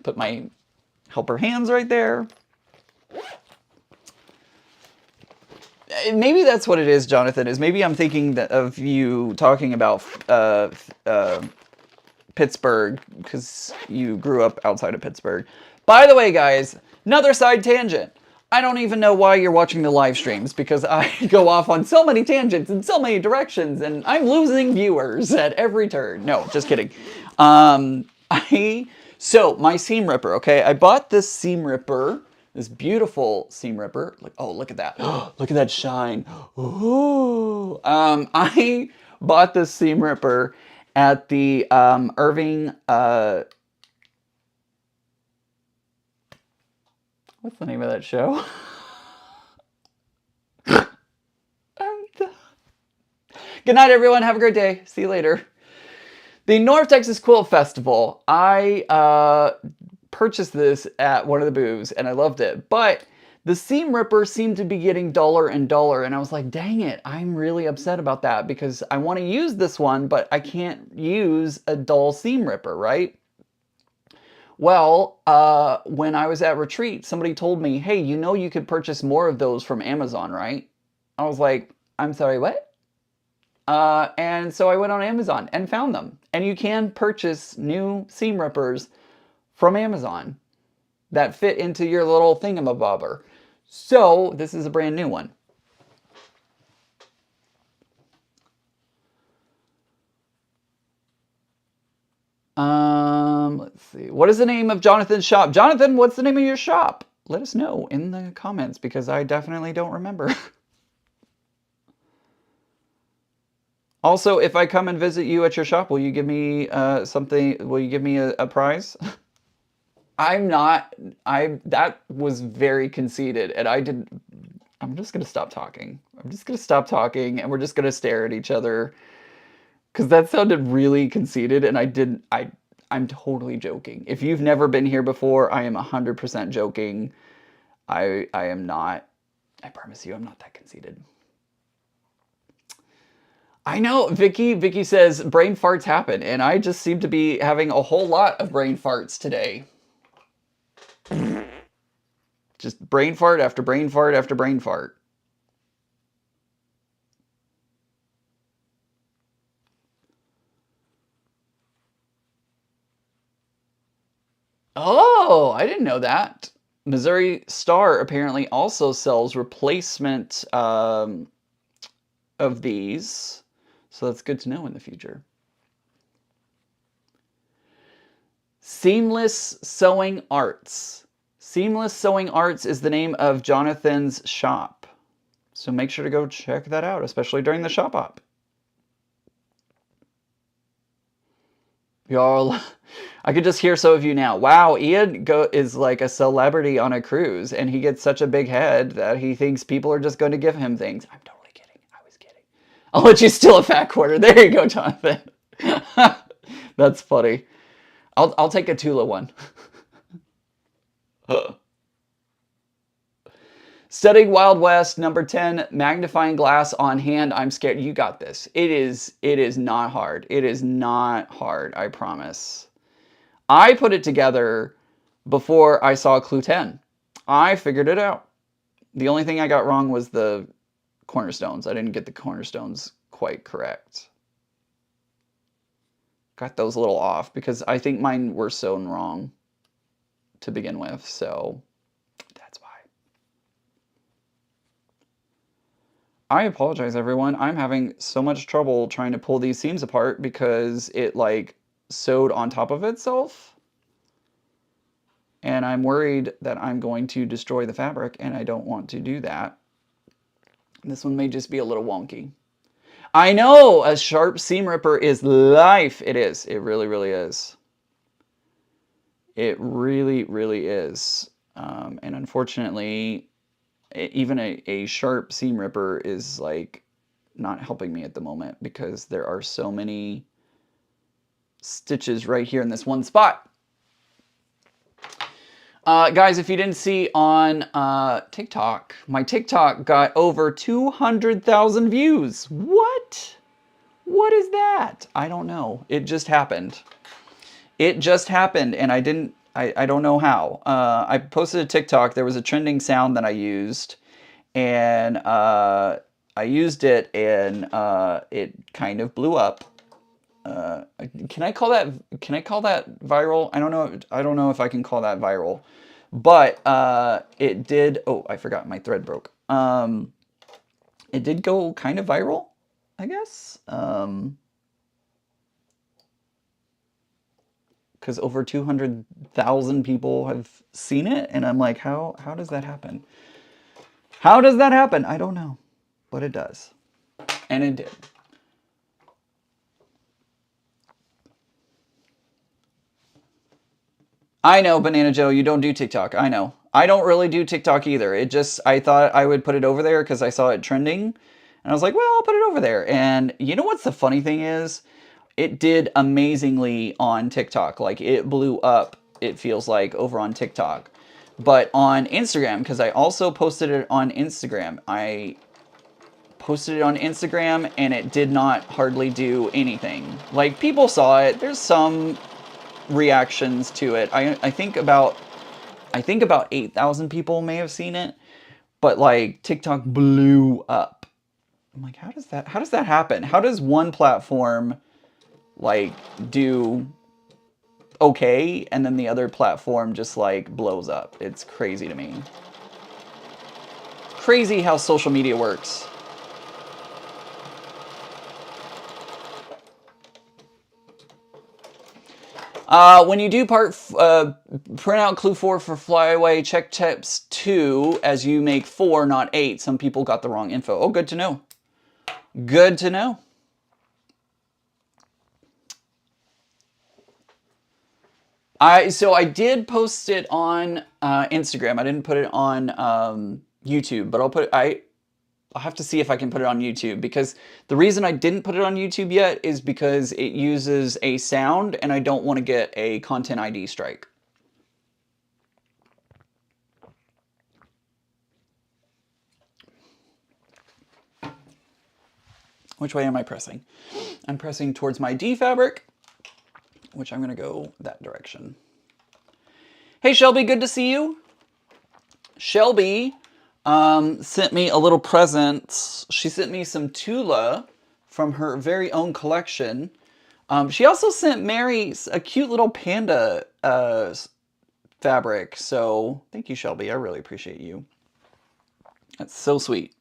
Put my helper hands right there. Maybe that's what it is, Jonathan, is maybe I'm thinking of you talking about Pittsburgh because you grew up outside of Pittsburgh. By the way, guys, another side tangent. I don't even know why you're watching the live streams because I go off on so many tangents in so many directions and I'm losing viewers at every turn. No, just kidding. So my seam ripper, okay? I bought this seam ripper, this beautiful seam ripper. Like, oh, look at that. Look at that shine. Ooh. I bought this seam ripper at the Irving, what's the name of that show? Good night, everyone. Have a great day. See you later. The North Texas Quilt Festival. I purchased this at one of the booths, and I loved it. But the seam ripper seemed to be getting duller and duller, and I was like, dang it, I'm really upset about that because I want to use this one, but I can't use a dull seam ripper, right? Well, when I was at retreat, somebody told me, hey, you know you could purchase more of those from Amazon, right? I was like, I'm sorry, what? And so I went on Amazon and found them. And you can purchase new seam rippers from Amazon that fit into your little thingamabobber. So this is a brand new one. Let's see. What is the name of Jonathan's shop? Jonathan, what's the name of your shop? Let us know in the comments because I definitely don't remember. Also, if I come and visit you at your shop, will you give me something? Will you give me a prize? That was very conceited and I'm just going to stop talking. I'm just going to stop talking and we're just going to stare at each other. Because that sounded really conceited and I'm totally joking. If you've never been here before, I am 100% joking. I am not, I promise you, I'm not that conceited. I know, Vicky says brain farts happen, and I just seem to be having a whole lot of brain farts today. Just brain fart after brain fart after brain fart. Oh, I didn't know that. Missouri Star apparently also sells replacement of these. So that's good to know in the future. Seamless Sewing Arts. Seamless Sewing Arts is the name of Jonathan's shop. So make sure to go check that out, especially during the shop op. Y'all, I could just hear some of you now. Wow, Ian is like a celebrity on a cruise, and he gets such a big head that he thinks people are just going to give him things. I'm totally kidding. I was kidding. I'll let you steal a fat quarter. There you go, Jonathan. That's funny. I'll take a Tula one. Studying Wild West, number 10, magnifying glass on hand. I'm scared. You got this. It is not hard. It is not hard, I promise. I put it together before I saw Clue 10. I figured it out. The only thing I got wrong was the cornerstones. I didn't get the cornerstones quite correct. Got those a little off because I think mine were sewn wrong to begin with, so that's why. I apologize, everyone. I'm having so much trouble trying to pull these seams apart because it like sewed on top of itself. And I'm worried that I'm going to destroy the fabric, and I don't want to do that. This one may just be a little wonky. I know a sharp seam ripper is life. It is. It really, really is. It really, really is. And unfortunately, even a sharp seam ripper is like not helping me at the moment because there are so many stitches right here in this one spot. Guys, if you didn't see on TikTok, my TikTok got over 200,000 views. What? What is that? I don't know. It just happened. It just happened, and I don't know how. I posted a TikTok. There was a trending sound that I used, and I used it, and it kind of blew up. Can I call that viral? I don't know if I can call that viral, but it did. Oh, I forgot my thread broke. It did go kind of viral, I guess. Because over 200,000 people have seen it, and I'm like, how does that happen? How does that happen? I don't know, but it does, and it did. I know, Banana Joe, you don't do TikTok. I know. I don't really do TikTok either. It just, I thought I would put it over there because I saw it trending. And I was like, well, I'll put it over there. And you know what's the funny thing is? It did amazingly on TikTok. Like, it blew up, it feels like, over on TikTok. But on Instagram, because I also posted it on Instagram, and it did not hardly do anything. Like, people saw it. There's some reactions to it. I think about 8,000 people may have seen it, but like TikTok blew up. I'm like, how does that happen? How does one platform like do okay and then the other platform just like blows up? It's crazy to me. Crazy how social media works. When you do print out clue 4 for Flyway, check tips 2 as you make 4, not 8. Some people got the wrong info. Oh, good to know. Good to know. So I did post it on Instagram. I didn't put it on YouTube, but I'll have to see if I can put it on YouTube, because the reason I didn't put it on YouTube yet is because it uses a sound and I don't want to get a content ID strike. Which way am I pressing? I'm pressing towards my D fabric, which I'm going to go that direction. Hey Shelby, good to see you. Shelby sent me a little present. She sent me some Tula from her very own collection. She also sent Mary a cute little panda fabric. So thank you, Shelby. I really appreciate you. That's so sweet.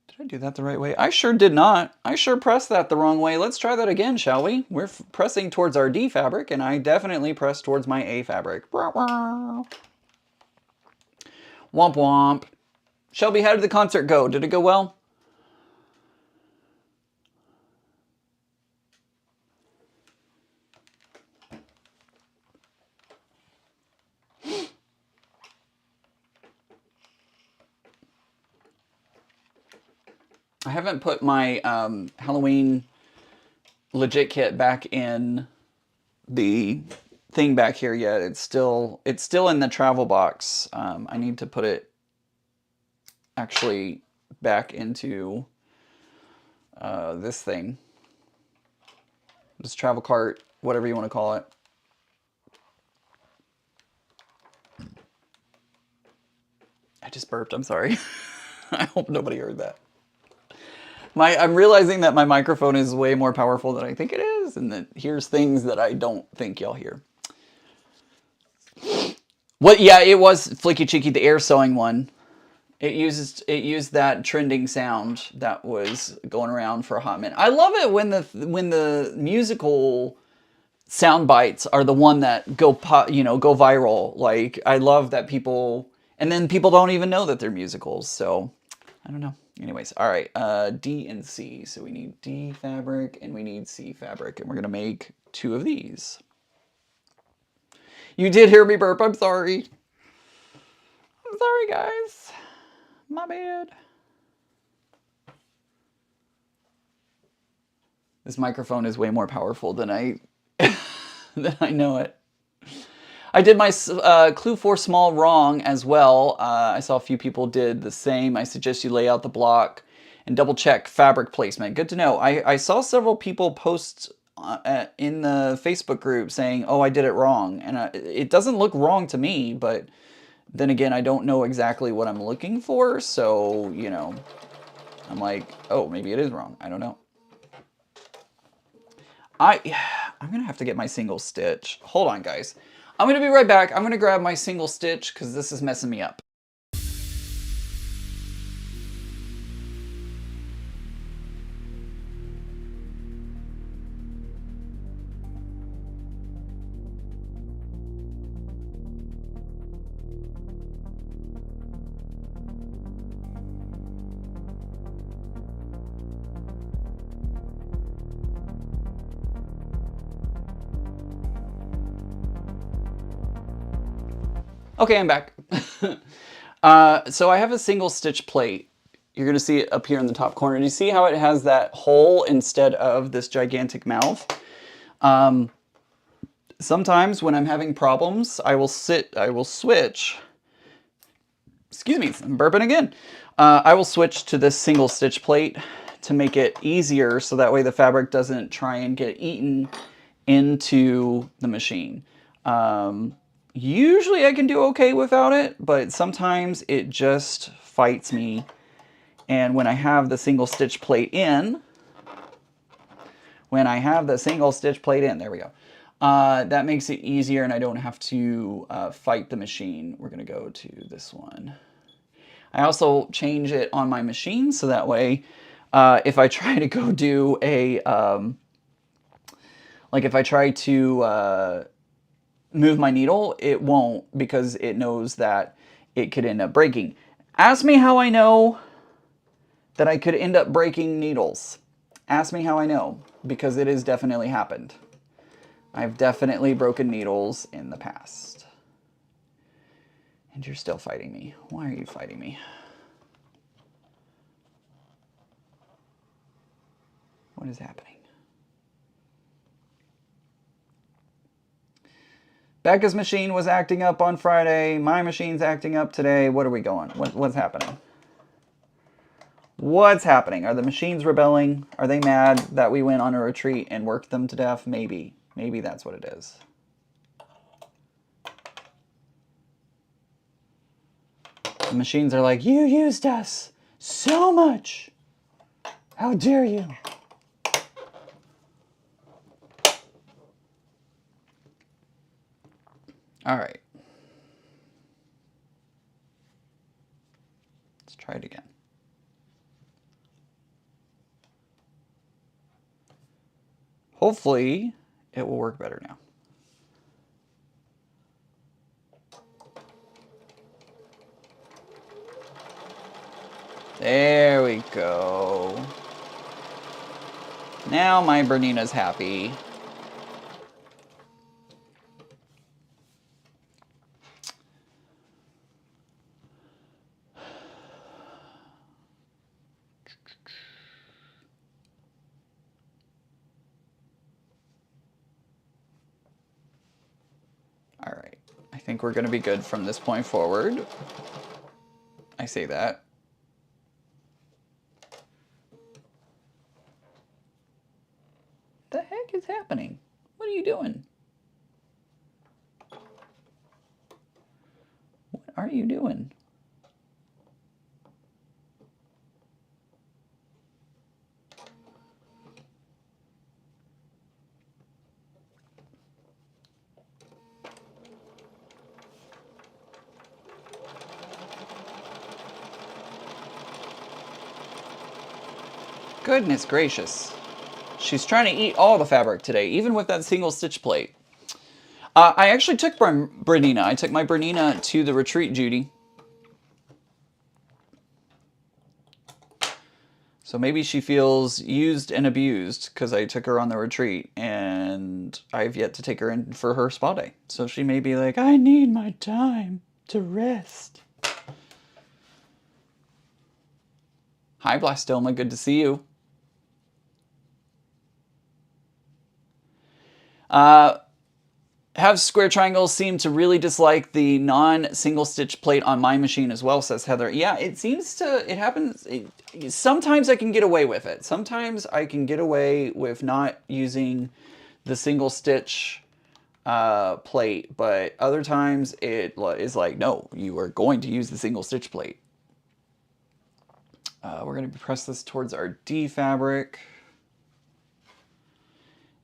Did I do that the right way? I sure did not. I sure pressed that the wrong way. Let's try that again, shall we? We're pressing towards our D fabric, and I definitely pressed towards my A fabric. Womp womp. Shelby, how did the concert go? Did it go well? I haven't put my Halloween legit kit back in the thing back here yet. It's still in the travel box. I need to put it actually back into this thing, this travel cart, whatever you want to call it. I just burped. I'm sorry. I hope nobody heard that. I'm realizing that my microphone is way more powerful than I think it is, and that here's things that I don't think y'all hear. What? Yeah, it was Flicky Cheeky, the air sewing one. It used that trending sound that was going around for a hot minute. I love it when the musical sound bites are the one that go go viral. Like, I love that people, and then people don't even know that they're musicals. So I don't know. Anyways, all right, D and C. So we need D fabric and we need C fabric, and we're gonna make 2 of these. You did hear me burp. I'm sorry. I'm sorry, guys. My bad. This microphone is way more powerful than I know it. I did my clue for small wrong as well. I saw a few people did the same. I suggest you lay out the block and double check fabric placement. Good to know. I saw several people post in the Facebook group saying, oh, I did it wrong. And it doesn't look wrong to me, but then again, I don't know exactly what I'm looking for. So, you know, I'm like, oh, maybe it is wrong. I don't know. I'm going to have to get my single stitch. Hold on, guys. I'm going to be right back. I'm going to grab my single stitch because this is messing me up. Okay, I'm back. So I have a single stitch plate. You're going to see it up here in the top corner. Do you see how it has that hole instead of this gigantic mouth? Sometimes when I'm having problems, I will switch. Excuse me, I'm burping again. I will switch to this single stitch plate to make it easier so that way the fabric doesn't try and get eaten into the machine. Usually I can do okay without it, but sometimes it just fights me. And when I have the single stitch plate in, there we go. That makes it easier and I don't have to fight the machine. We're gonna go to this one. I also change it on my machine so that way if I try to go do a, like if I try to move my needle, it won't because it knows that it could end up breaking. Ask me how I know that I could end up breaking needles. Ask me how I know, because it has definitely happened. I've definitely broken needles in the past. And you're still fighting me. Why are you fighting me? What is happening? Becca's machine was acting up on Friday. My machine's acting up today. What are we going? What's happening? What's happening? Are the machines rebelling? Are they mad that we went on a retreat and worked them to death? Maybe. Maybe that's what it is. The machines are like, you used us so much. How dare you? All right. Let's try it again. Hopefully, it will work better now. There we go. Now my Bernina's happy. think we're going to be good from this point forward. I say that. The heck is happening? What are you doing? What are you doing? Goodness gracious. She's trying to eat all the fabric today, even with that single stitch plate. I actually took Bernina. I took my Bernina to the retreat, Judy. So maybe she feels used and abused because I took her on the retreat and I've yet to take her in for her spa day. So she may be like, I need my time to rest. Hi, Blastoma. Good to see you. Have square triangles seem to really dislike the non-single stitch plate on my machine as well, says Heather. Yeah, it seems to, it happens, sometimes I can get away with it. Sometimes I can get away with not using the single stitch plate, but other times it is like, no, you are going to use the single stitch plate. We're going to press this towards our D fabric.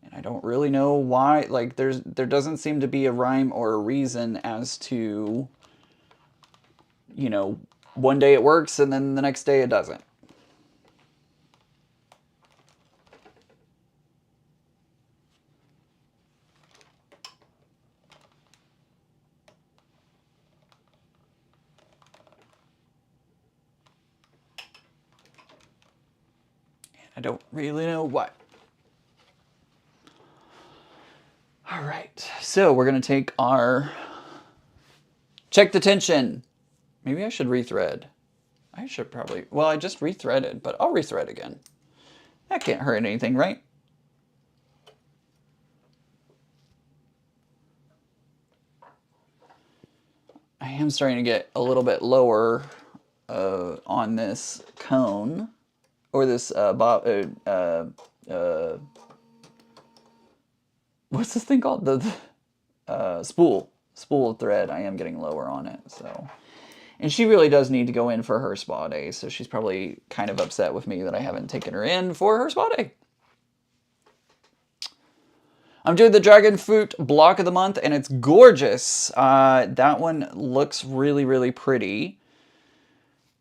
And I don't really know why, like there doesn't seem to be a rhyme or a reason as to, you know, one day it works and then the next day it doesn't. And I don't really know why. All right, so we're gonna take our, check the tension. Maybe I should rethread. I should probably, well, I just rethreaded, but I'll rethread again. That can't hurt anything, right? I am starting to get a little bit lower on this cone, or this what's this thing called? The spool thread. I am getting lower on it, so. And she really does need to go in for her spa day, so she's probably kind of upset with me that I haven't taken her in for her spa day. I'm doing the dragon fruit block of the month, and it's gorgeous. That one looks really, really pretty.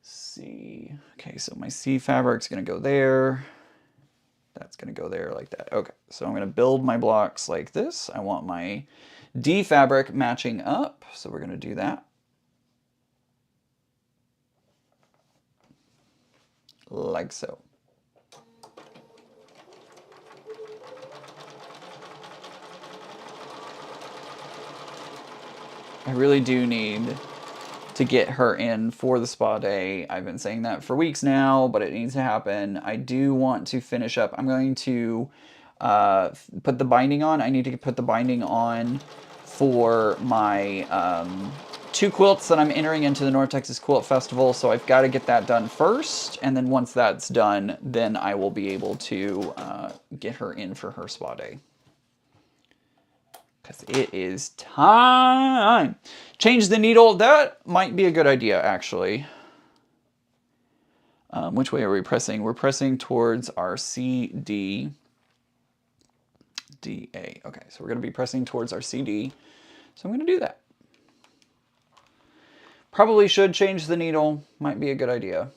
Let's see. Okay, so my C fabric's gonna go there. That's gonna go there like that. Okay, so I'm gonna build my blocks like this. I want my D fabric matching up, so we're gonna do that. Like so. I really do need to get her in for the spa day. I've been saying that for weeks now, but it needs to happen. I do want to finish up. I'm going to put the binding on. I need to put the binding on for my 2 quilts that I'm entering into the North Texas Quilt Festival, so I've got to get that done first, and then once that's done, then I will be able to get her in for her spa day. Because it is time. Change the needle. That might be a good idea, actually. Which way are we pressing? We're pressing towards our CD. DA. Okay, so we're going to be pressing towards our CD. So I'm going to do that. Probably should change the needle. Might be a good idea.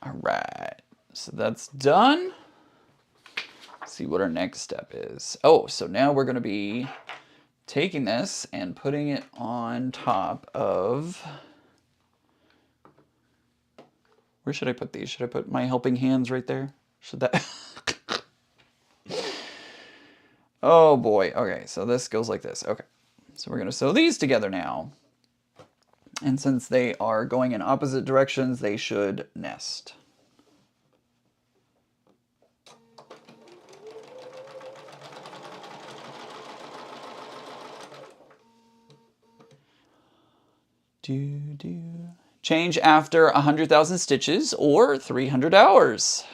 All right, so that's done. Let's see what our next step is. Oh, so now we're going to be taking this and putting it on top of, where should I put these? Should I put my helping hands right there? Should that? Oh boy. Okay, so this goes like this. Okay, so we're going to sew these together now. And since they are going in opposite directions, they should nest. Change after 100,000 stitches or 300 hours.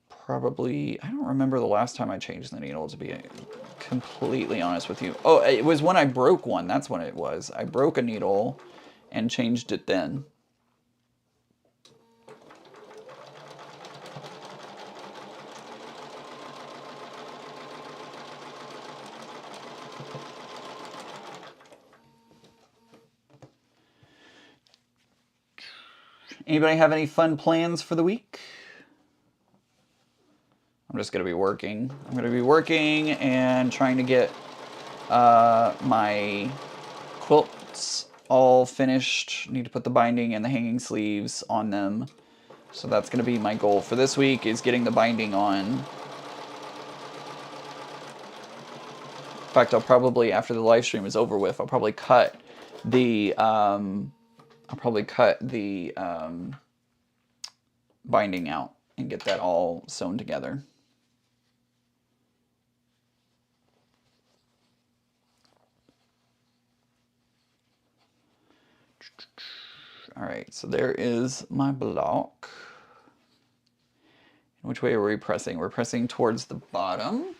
Probably, I don't remember the last time I changed the needle, to be completely honest with you. Oh, it was when I broke one. That's when it was. I broke a needle and changed it then. Anybody have any fun plans for the week? I'm just going to be working. I'm going to be working and trying to get my quilts all finished. Need to put the binding and the hanging sleeves on them. So that's going to be my goal for this week, is getting the binding on. In fact, I'll probably, after the live stream is over with, I'll probably cut the binding out and get that all sewn together. All right, so there is my block. Which way are we pressing? We're pressing towards the bottom.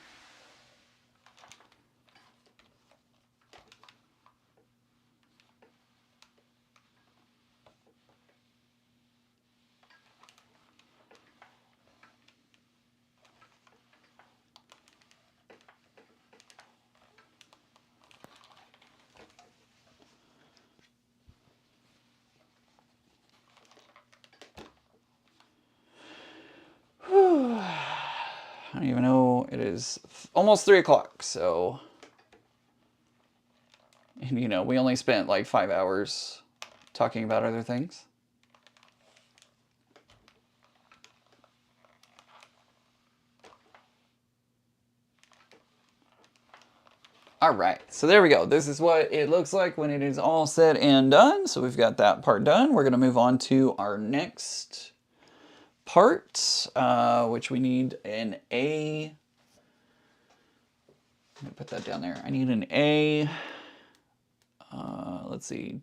I don't even know, it is almost 3 o'clock, so, and you know, we only spent like 5 hours talking about other things. All right, so there we go. This is what it looks like when it is all said and done. So we've got that part done. We're gonna move on to our next part, which we need an A. I'm gonna put that down there. I need an A. Let's see.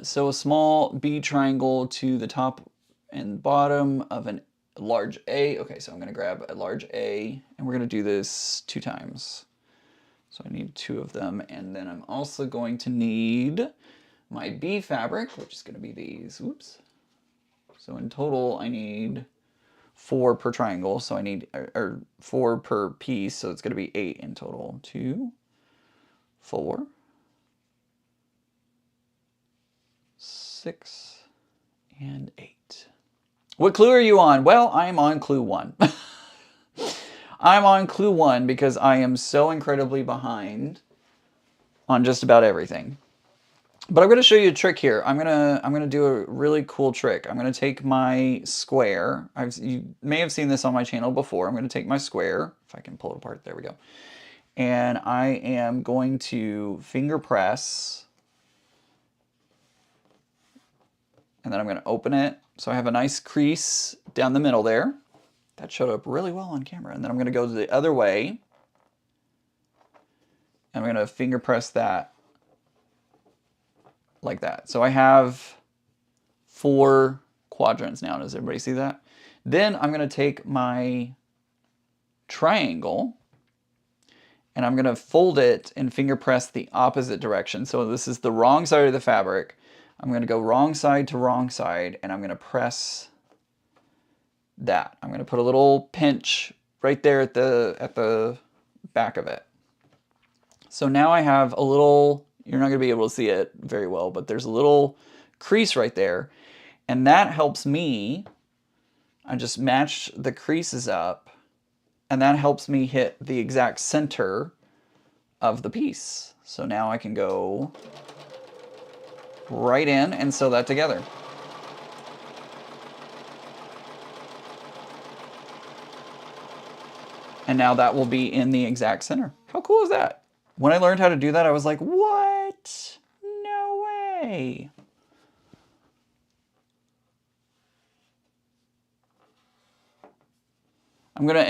So a small B triangle to the top and bottom of a large A. Okay, so I'm gonna grab a large A, and we're gonna do this 2 times. So I need 2 of them, and then I'm also going to need my B fabric, which is going to be these. Oops. So in total, I need 4 per triangle. So I need, or 4 per piece. So it's going to be 8 in total. 2, 4, 6, and 8. What clue are you on? Well, I'm on clue 1. I'm on clue 1 because I am so incredibly behind on just about everything. But I'm going to show you a trick here. I'm gonna do a really cool trick. I'm going to take my square. You may have seen this on my channel before. I'm going to take my square, if I can pull it apart. There we go. And I am going to finger press, and then I'm going to open it. So I have a nice crease down the middle there. That showed up really well on camera. And then I'm going to go the other way, and I'm going to finger press that like that. So I have 4 quadrants now. Does everybody see that? Then I'm going to take my triangle, and I'm going to fold it and finger press the opposite direction. So this is the wrong side of the fabric. I'm going to go wrong side to wrong side, and I'm going to press that. I'm going to put a little pinch right there at the back of it. So now I have a little, you're not going to be able to see it very well, but there's a little crease right there. And that helps me, I just match the creases up, and that helps me hit the exact center of the piece. So now I can go right in and sew that together. And now that will be in the exact center. How cool is that? When I learned how to do that, I was like, what? No way. I'm going to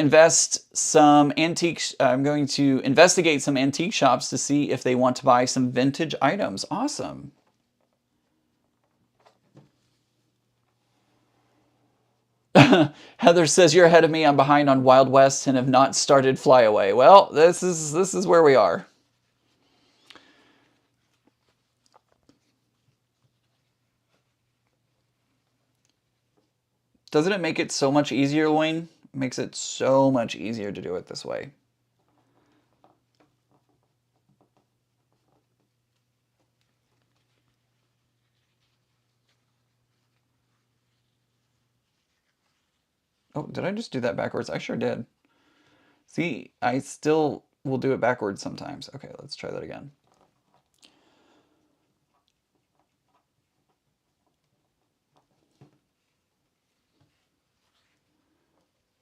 I'm going to investigate some antique shops to see if they want to buy some vintage items. Awesome. Heather says, you're ahead of me. I'm behind on Wild West and have not started Flyaway. Well, this is where we are. Doesn't it make it so much easier, Wayne? It makes it so much easier to do it this way. Oh, did I just do that backwards? I sure did. See, I still will do it backwards sometimes. Okay, let's try that again.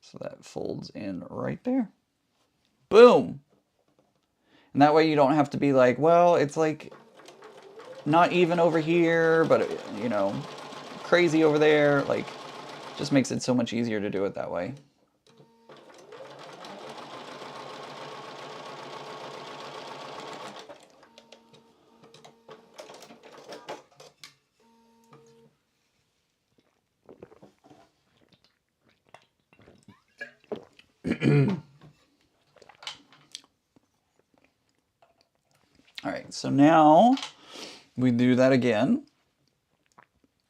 So that folds in right there. Boom! And that way you don't have to be like, well, it's like not even over here, but, you know, crazy over there. Like, just makes it so much easier to do it that way. All right, so now we do that again.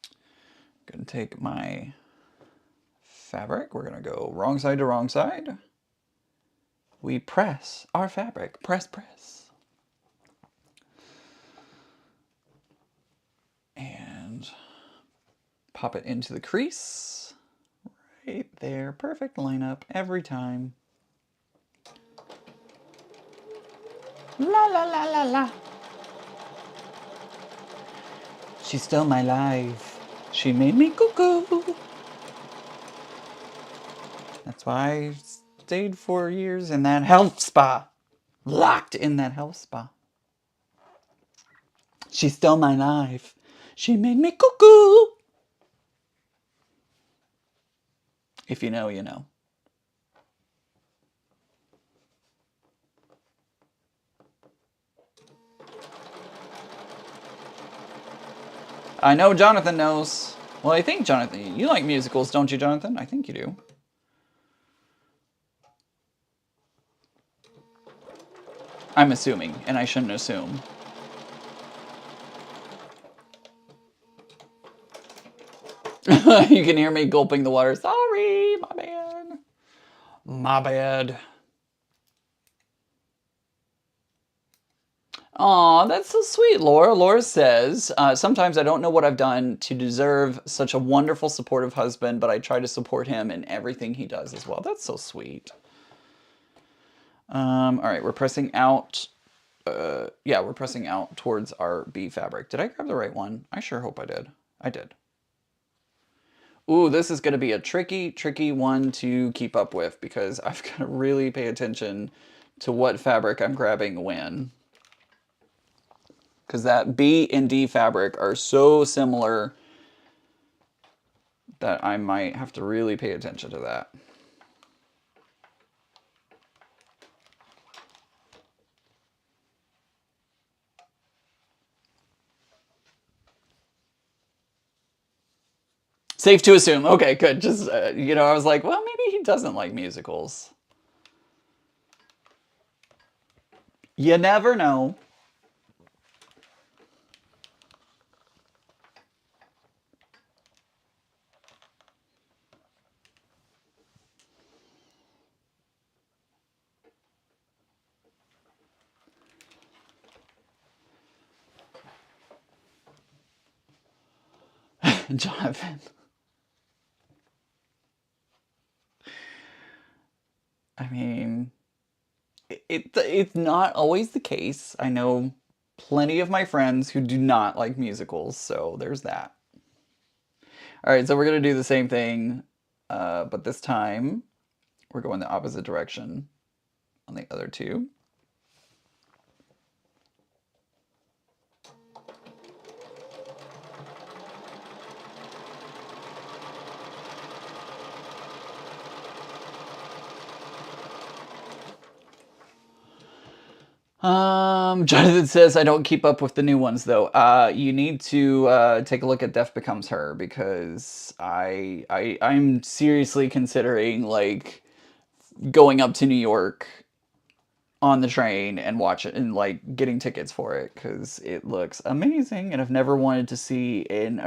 I'm going to take my fabric. We're going to go wrong side to wrong side. We press our fabric. Press, press. And pop it into the crease. Right there. Perfect lineup every time. La la la la la. She stole my life. She made me cuckoo. That's why I stayed 4 years in that health spa. Locked in that health spa. She stole my life. She made me cuckoo. If you know, you know. I know Jonathan knows. Well, I think, Jonathan, you like musicals, don't you, Jonathan? I think you do. I'm assuming, and I shouldn't assume. You can hear me gulping the water. Sorry, my bad. My bad. Aw, that's so sweet, Laura. Laura says, sometimes I don't know what I've done to deserve such a wonderful, supportive husband, but I try to support him in everything he does as well. That's so sweet. All right, we're pressing out. Yeah, we're pressing out towards our B fabric. Did I grab the right one? I sure hope I did. I did. Ooh, this is going to be a tricky, tricky one to keep up with because I've got to really pay attention to what fabric I'm grabbing when. Because that B and D fabric are so similar that I might have to really pay attention to that. Safe to assume. Okay, good. Just, you know, I was like, well, maybe he doesn't like musicals. You never know. Jonathan. I mean, it's not always the case. I know plenty of my friends who do not like musicals, so there's that. All right, so we're going to do the same thing, but this time we're going the opposite direction. on the other two. Jonathan says, I don't keep up with the new ones though. You need to take a look at Death Becomes Her, because I'm seriously considering like going up to New York on the train and watch it and like getting tickets for it, because it looks amazing, and I've never wanted to see an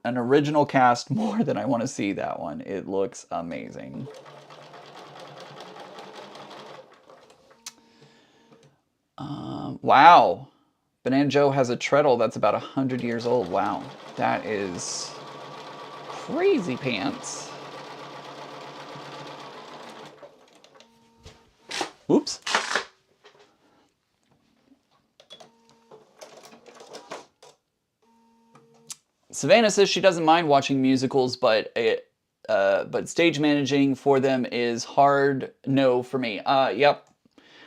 original cast more than I want to see that one. It looks amazing. Wow. Banana Joe has a treadle that's about 100 years old. Wow. That is crazy pants. Oops. Savannah says she doesn't mind watching musicals, but stage managing for them is hard no for me. Yep.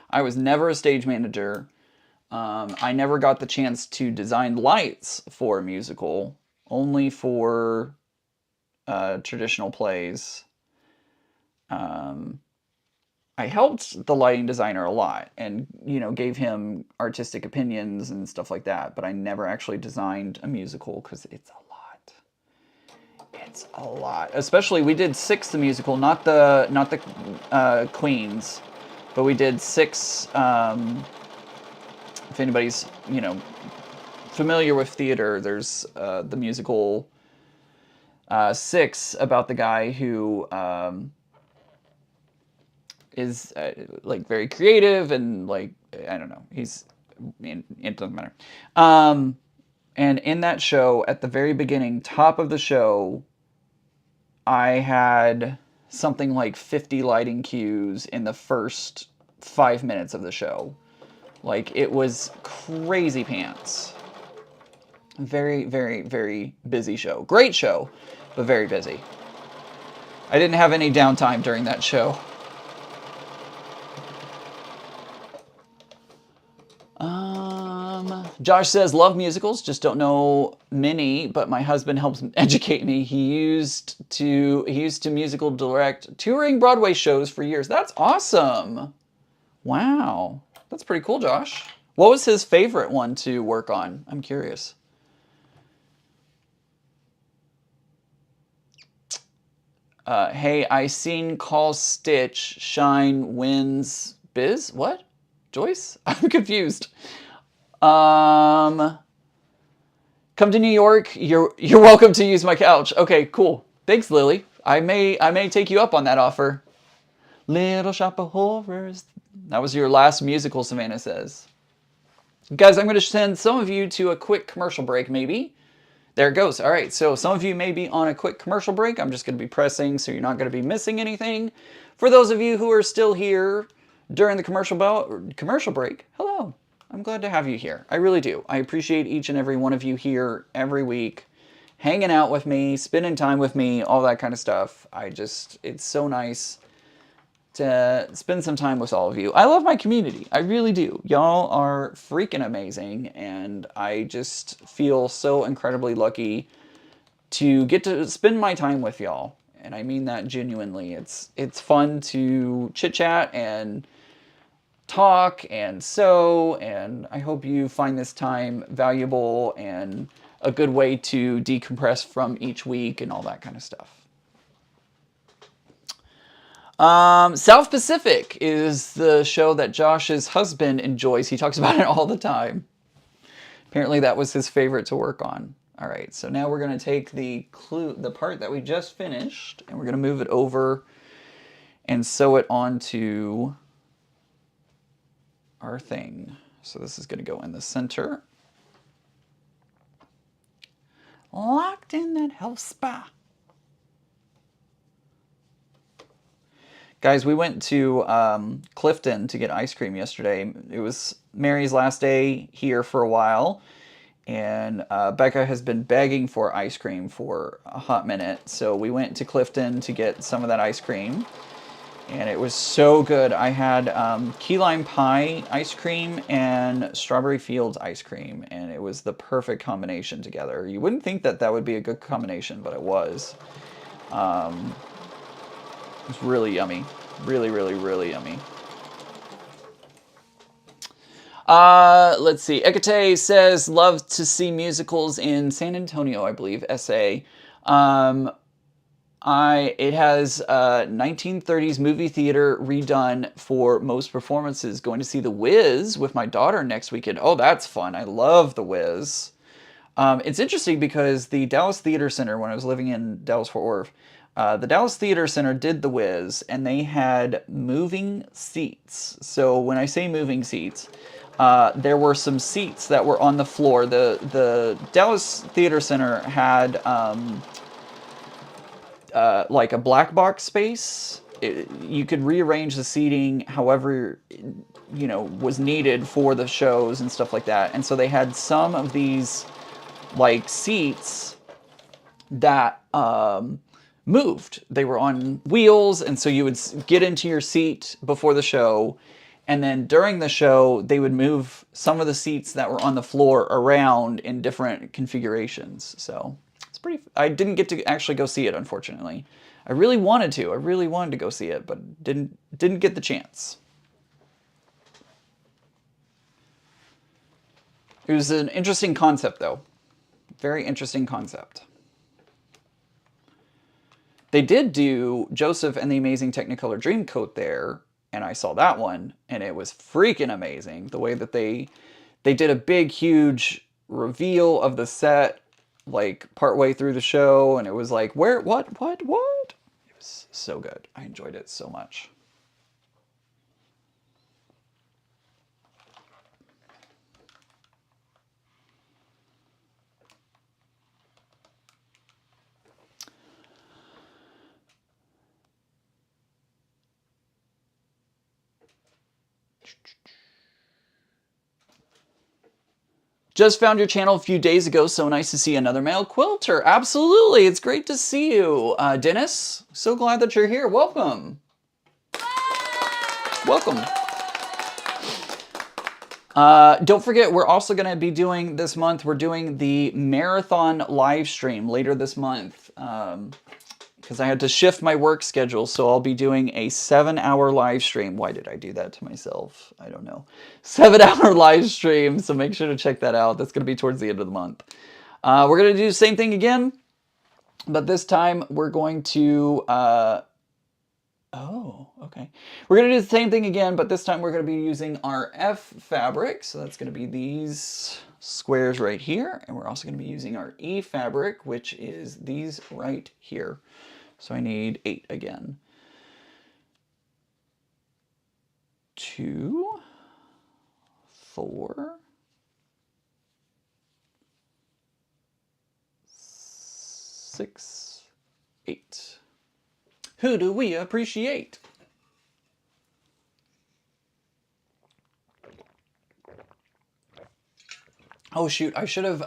I was never a stage manager. I never got the chance to design lights for a musical, only for traditional plays. I helped the lighting designer a lot and, you know, gave him artistic opinions and stuff like that, but I never actually designed a musical because it's a lot. It's a lot. Especially, we did Six, the musical, not the Queens, but we did Six. If anybody's, you know, familiar with theater, there's the musical Six, about the guy who is like very creative and like, I don't know, it doesn't matter. And in that show, at the very beginning, top of the show, I had something like 50 lighting cues in the first 5 minutes of the show. Like, it was crazy pants. Very, very, very busy show. Great show, but very busy. I didn't have any downtime during that show. Josh says, love musicals, just don't know many, but my husband helps educate me. He used to musical direct touring Broadway shows for years. That's awesome. Wow. That's pretty cool, Josh. What was his favorite one to work on? I'm curious. Hey, I seen Call Stitch, Shine, Wins, Biz? What? Joyce? I'm confused. Come to New York. You're welcome to use my couch. Okay, cool. Thanks, Lily. I may take you up on that offer. Little Shop of Horrors. That was your last musical, Savannah says. Guys, I'm going to send some of you to a quick commercial break, maybe. There it goes. All right, so some of you may be on a quick commercial break. I'm just going to be pressing, so you're not going to be missing anything. For those of you who are still here during the commercial break, hello. I'm glad to have you here. I really do. I appreciate each and every one of you here every week, hanging out with me, spending time with me, all that kind of stuff. It's so nice to spend some time with all of you. I love my community. I really do. Y'all are freaking amazing, and I just feel so incredibly lucky to get to spend my time with y'all. And I mean that genuinely. It's fun to chit-chat and talk and I hope you find this time valuable and a good way to decompress from each week and all that kind of stuff. South Pacific is the show that Josh's husband enjoys. He talks about it all the time. Apparently that was his favorite to work on. All right, so now we're going to take the part that we just finished, and we're going to move it over and sew it onto our thing. So this is going to go in the center. Locked in that health spa. Guys, we went to Clifton to get ice cream yesterday. It was Mary's last day here for a while, and Becca has been begging for ice cream for a hot minute. So we went to Clifton to get some of that ice cream. And it was so good. I had key lime pie ice cream and strawberry fields ice cream, and it was the perfect combination together. You wouldn't think that that would be a good combination, but it was. It was really yummy. Really, really, really yummy. Let's see. Ekate says, love to see musicals in San Antonio, I believe, SA. It has 1930s movie theater redone for most performances. Going to see The Wiz with my daughter next weekend. Oh, that's fun. I love The Wiz. It's interesting because the Dallas Theater Center, when I was living in Dallas-Fort Worth, the Dallas Theater Center did The Wiz, and they had moving seats. So when I say moving seats, there were some seats that were on the floor. The Dallas Theater Center had like a black box space. You could rearrange the seating however was needed for the shows and stuff like that. And so they had some of these like seats that moved. They were on wheels, and so you would get into your seat before the show, and then during the show they would move some of the seats that were on the floor around in different configurations. So it's pretty. I didn't get to actually go see it, unfortunately. I really wanted to. I really wanted to go see it, but didn't get the chance. It was an interesting concept, though. Very interesting concept. They did do Joseph and the Amazing Technicolor Dreamcoat there, and I saw that one, and it was freaking amazing. The way that they did a big, huge reveal of the set, like partway through the show, and it was like, where, what? It was so good. I enjoyed it so much. Just found your channel a few days ago. So nice to see another male quilter. Absolutely. It's great to see you. Dennis, so glad that you're here. Welcome. Welcome. Don't forget, we're also going to be doing this month, we're doing the marathon live stream later this month. Because I had to shift my work schedule, so I'll be doing a 7-hour live stream. Why did I do that to myself? I don't know. 7-hour live stream, so make sure to check that out. That's going to be towards the end of the month. We're going to do the same thing again, but this time we're going to... oh, okay. We're going to do the same thing again, but this time we're going to be using our F fabric. So that's going to be these squares right here. And we're also going to be using our E fabric, which is these right here. So I need 8 again. 2, 4, 6, 8. Who do we appreciate? Oh shoot, I should have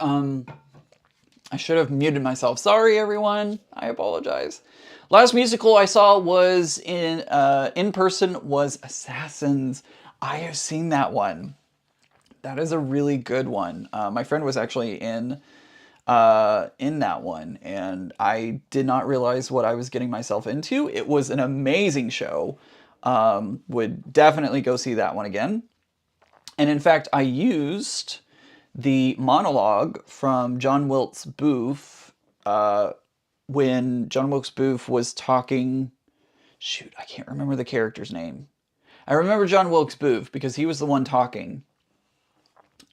muted myself. Sorry everyone, I apologize. Last musical I saw was in person was Assassins. I have seen that one. That is a really good one. My friend was actually in that one, and I did not realize what I was getting myself into. It was an amazing show. Would definitely go see that one again. And in fact, I used the monologue from John Wilkes Booth when John Wilkes Booth was talking. Shoot, I can't remember the character's name. I remember John Wilkes Booth because he was the one talking.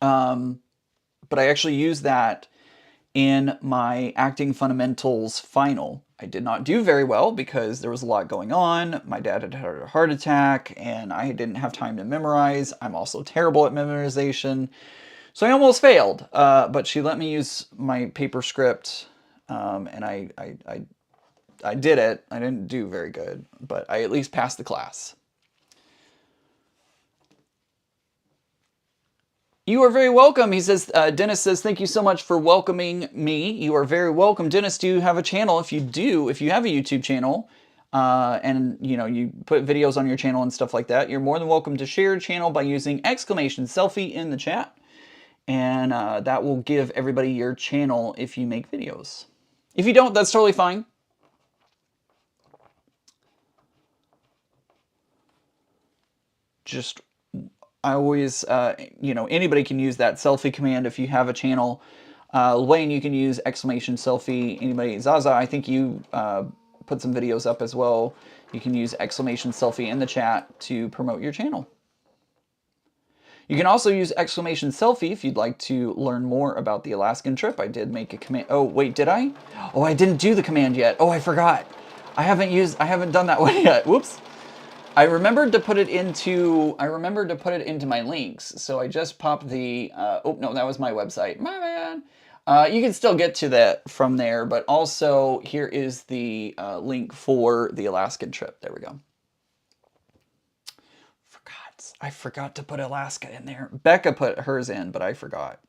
But I actually used that in my acting fundamentals final. I did not do very well because there was a lot going on. My dad had had a heart attack and I didn't have time to memorize. I'm also terrible at memorization. So I almost failed, but she let me use my paper script, and I did it. I didn't do very good, but I at least passed the class. You are very welcome. He says, Dennis says, thank you so much for welcoming me. You are very welcome. Dennis, do you have a channel? If you do, if you have a YouTube channel, and you put videos on your channel and stuff like that, you're more than welcome to share your channel by using !selfie in the chat. And that will give everybody your channel if you make videos. If you don't, that's totally fine. Just, I always, anybody can use that selfie command if you have a channel. Wayne, you can use !selfie. Anybody, Zaza, I think you put some videos up as well. You can use !selfie in the chat to promote your channel. You can also use !selfie if you'd like to learn more about the Alaskan trip. I did make a command. Oh, wait, did I? Oh, I didn't do the command yet. Oh, I forgot. I haven't done that one yet. Whoops. I remembered to put it into my links. So I just popped the, oh no, that was my website. My bad. You can still get to that from there, but also here is the link for the Alaskan trip. There we go. I forgot to put Alaska in there. Becca put hers in, but I forgot.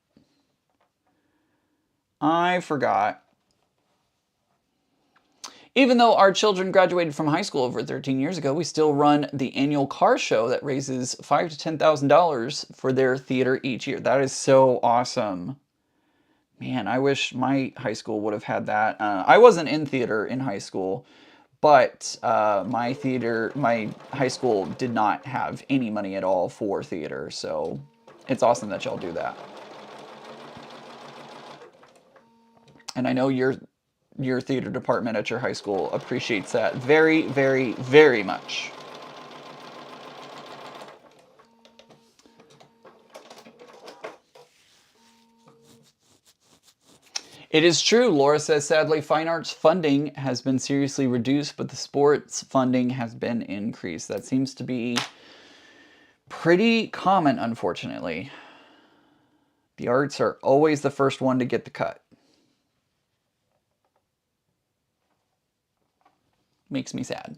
Even though our children graduated from high school over 13 years ago, we still run the annual car show that raises $5,000 to $10,000 for their theater each year. That is so awesome. Man, I wish my high school would have had that. I wasn't in theater in high school, but my high school did not have any money at all for theater, so it's awesome that y'all do that. And I know your theater department at your high school appreciates that very, very, very much. It is true. Laura says, sadly, fine arts funding has been seriously reduced, but the sports funding has been increased. That seems to be pretty common, unfortunately. The arts are always the first one to get the cut. Makes me sad.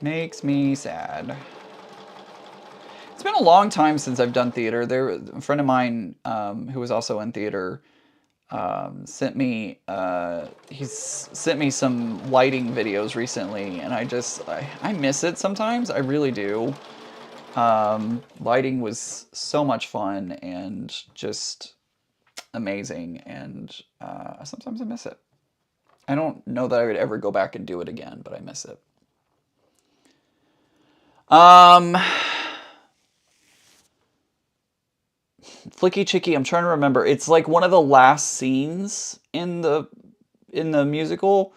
Makes me sad. It's been a long time since I've done theater. A friend of mine who was also in theater sent me he's sent me some lighting videos recently, and I miss it sometimes. I really do. Lighting was so much fun and just amazing, and sometimes I miss it. I don't know that I would ever go back and do it again, but I miss it. Flicky Chicky, I'm trying to remember. It's like one of the last scenes in the musical.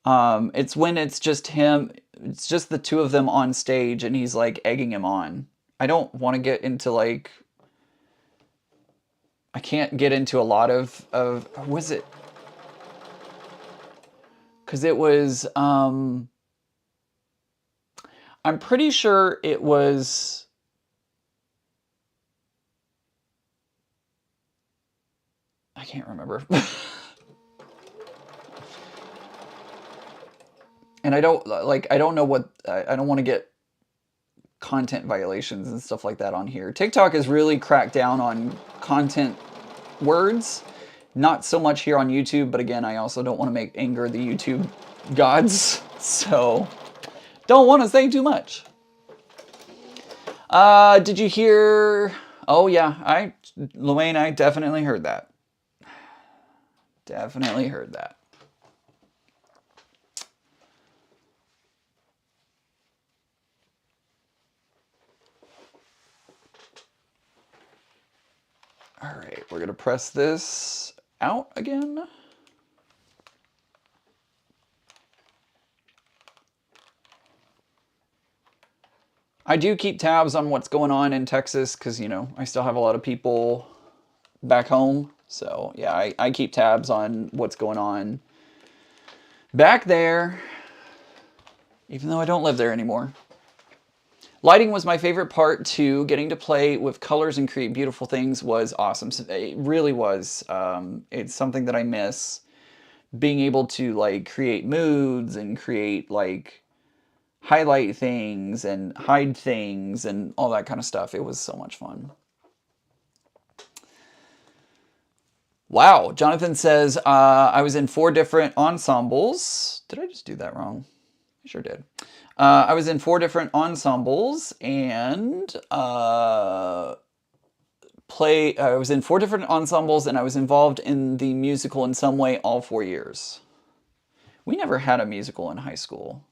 It's when it's just him, it's just the two of them on stage, and he's like egging him on. I don't want to get into like, I can't get into a lot of was it? Because it was, I'm pretty sure it was, I can't remember. And I don't know what, I don't want to get content violations and stuff like that on here. TikTok has really cracked down on content words. Not so much here on YouTube, but again, I also don't want to anger the YouTube gods, so don't want to say too much. Did you hear? Oh yeah, Luane, I definitely heard that. Definitely heard that. All right, we're gonna press this out again. I do keep tabs on what's going on in Texas because, I still have a lot of people back home. So, yeah, I keep tabs on what's going on back there, even though I don't live there anymore. Lighting was my favorite part too. Getting to play with colors and create beautiful things was awesome. It really was. It's something that I miss. Being able to like create moods and create like highlight things and hide things and all that kind of stuff. It was so much fun. Wow, Jonathan says, I was in 4 different ensembles. Did I just do that wrong? I sure did. I was in 4 different ensembles and I was in 4 different ensembles and I was involved in the musical in some way all 4 years. We never had a musical in high school.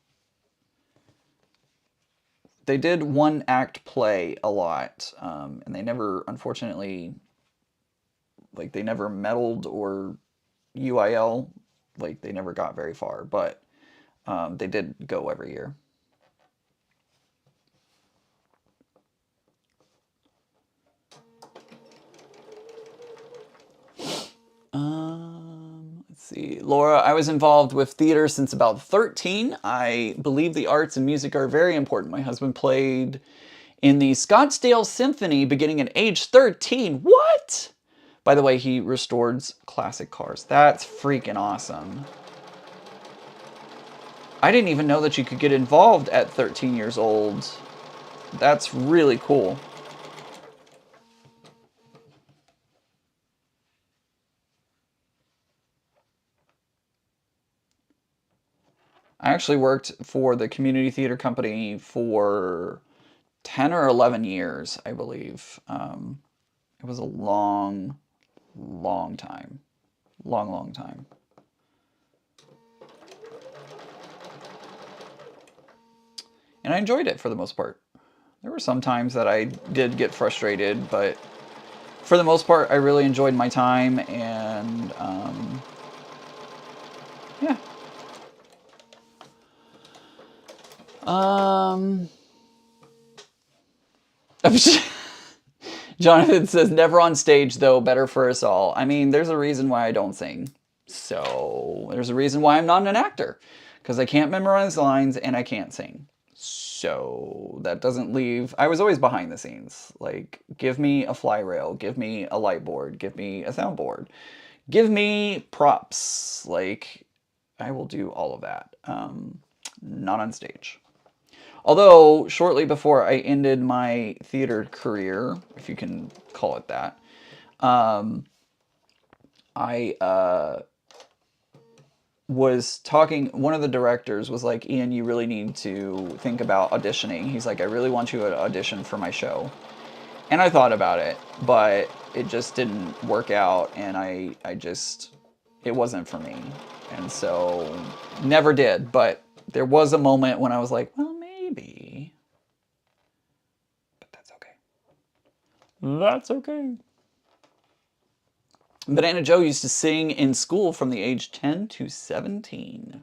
They did one act play a lot, and they never, unfortunately, like they never medaled or UIL, like they never got very far, but they did go every year. Let's see. Laura, I was involved with theater since about 13. I believe the arts and music are very important. My husband played in the Scottsdale Symphony beginning at age 13. What? By the way, he restores classic cars. That's freaking awesome. I didn't even know that you could get involved at 13 years old. That's really cool. I actually worked for the community theater company for 10 or 11 years, I believe. It was a long, long time. Long, long time. And I enjoyed it for the most part. There were some times that I did get frustrated, but for the most part, I really enjoyed my time, and yeah. Jonathan says, never on stage, though, better for us all. I mean, there's a reason why I don't sing. So there's a reason why I'm not an actor. Because I can't memorize lines and I can't sing. So that doesn't leave... I was always behind the scenes. Like, give me a fly rail. Give me a light board. Give me a soundboard. Give me props. Like, I will do all of that. Not on stage. Although, shortly before I ended my theater career, if you can call it that, I was talking, one of the directors was like, Ian, you really need to think about auditioning. He's like, I really want you to audition for my show. And I thought about it, but it just didn't work out, and I just, it wasn't for me. And so, never did, but there was a moment when I was like, well, maybe. But that's okay. That's okay. Banana Joe used to sing in school from the age 10 to 17.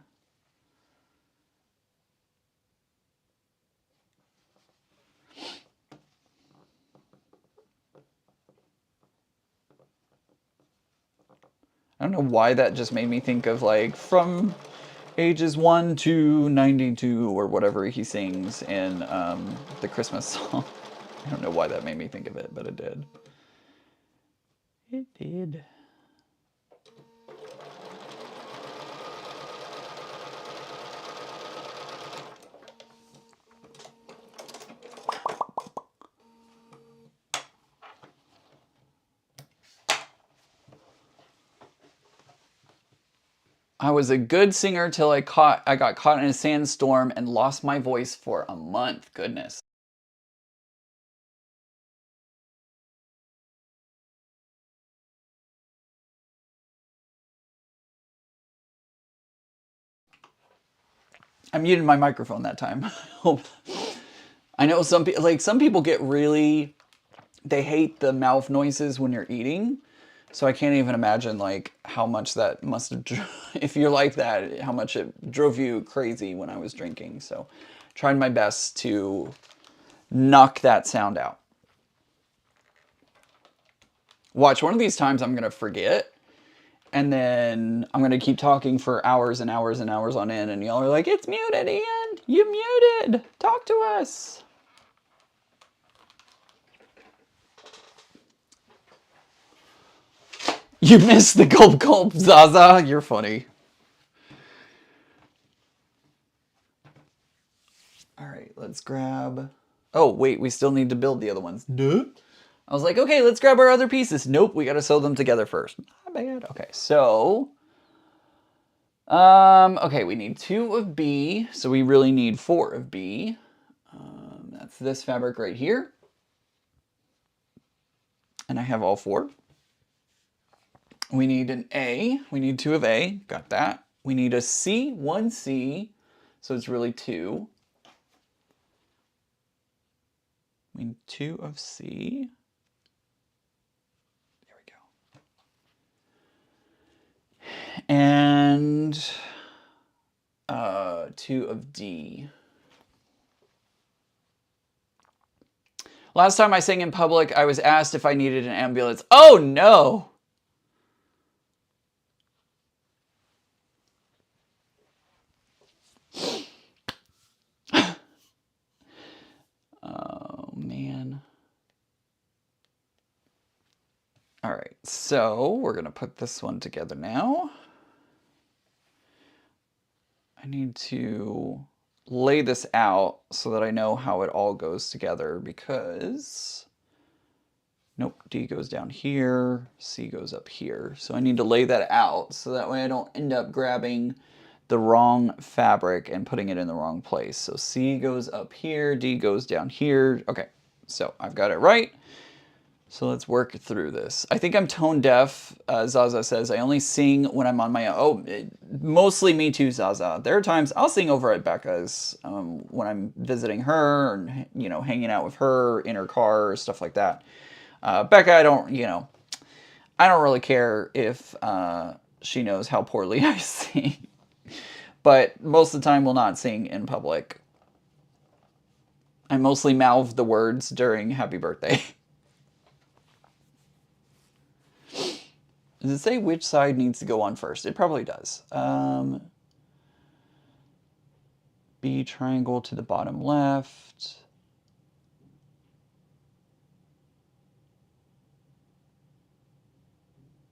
I don't know why that just made me think of like from ages 1 to 92 or whatever he sings in the Christmas song. I don't know why that made me think of it, but it did. It did. I was a good singer till I got caught in a sandstorm and lost my voice for a month. Goodness. I muted my microphone that time. I know some people get really, they hate the mouth noises when you're eating. So I can't even imagine like how much that must have, if you're like that, how much it drove you crazy when I was drinking. So tried my best to knock that sound out. Watch, one of these times I'm going to forget. And then I'm going to keep talking for hours and hours and hours on end. And y'all are like, it's muted, Ian. You muted. Talk to us. You missed the gulp gulp, Zaza. You're funny. grab... Oh, wait, we still need to build the other ones. Duh. I was like, okay, let's grab our other pieces. Nope, we got to sew them together first. Not bad. Okay, so... okay, we need 2 of B, so we really need 4 of B. That's this fabric right here. And I have all 4. We need an A. We need 2 of A. Got that. We need a C, 1 C. So it's really 2. We need 2 of C. There we go. And 2 of D. Last time I sang in public, I was asked if I needed an ambulance. Oh no! Oh man. All right, so we're gonna put this one together now. I need to lay this out so that I know how it all goes together because, nope, D goes down here, C goes up here. So I need to lay that out so that way I don't end up grabbing the wrong fabric and putting it in the wrong place. So C goes up here, D goes down here. Okay, so I've got it right. So let's work through this. I think I'm tone deaf. Zaza says, I only sing when I'm on my own. Oh, mostly me too, Zaza. There are times I'll sing over at Becca's when I'm visiting her and, you know, hanging out with her in her car or stuff like that. Becca, I don't really care if she knows how poorly I sing. But most of the time we'll not sing in public. I mostly mouth the words during Happy Birthday. Does it say which side needs to go on first? It probably does. B triangle to the bottom left.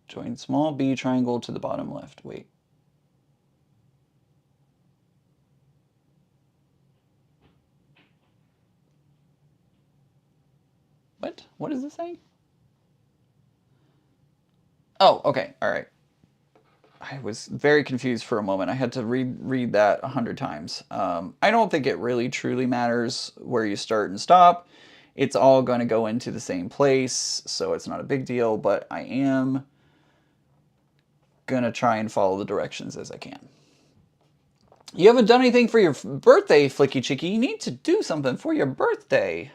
Join small B triangle to the bottom left. Wait. What? What is this saying? Oh, okay. All right. I was very confused for a moment. I had to read that 100 times. I don't think it really truly matters where you start and stop. It's all going to go into the same place, so it's not a big deal, but I am going to try and follow the directions as I can. You haven't done anything for your birthday, Flicky Chicky. You need to do something for your birthday.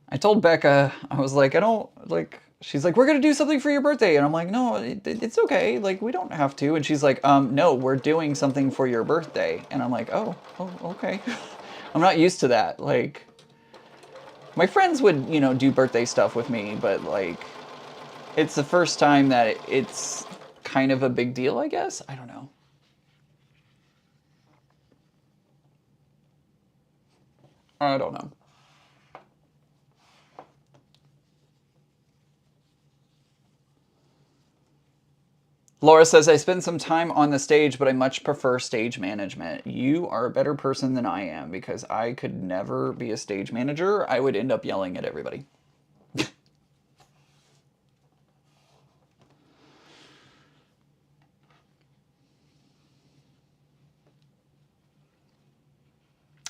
I told Becca, I was like, I don't, like... She's like, we're going to do something for your birthday. And I'm like, no, it's okay. Like, we don't have to. And she's like, no, we're doing something for your birthday. And I'm like, oh, okay. I'm not used to that. Like, my friends would, you know, do birthday stuff with me. But, like, it's the first time that it's kind of a big deal, I guess. I don't know. I don't know. Laura says, I spent some time on the stage, but I much prefer stage management. You are a better person than I am because I could never be a stage manager. I would end up yelling at everybody.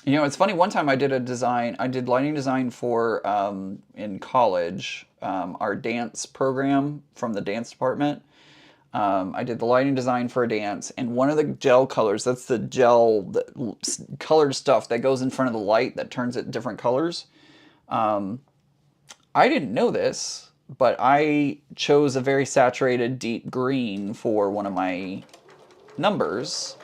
You know, it's funny. One time I did lighting design for, in college, our dance program from the dance department. I did the lighting design for a dance, and one of the gel colors, that's the gel colored stuff that goes in front of the light that turns it different colors. I didn't know this, but I chose a very saturated deep green for one of my numbers,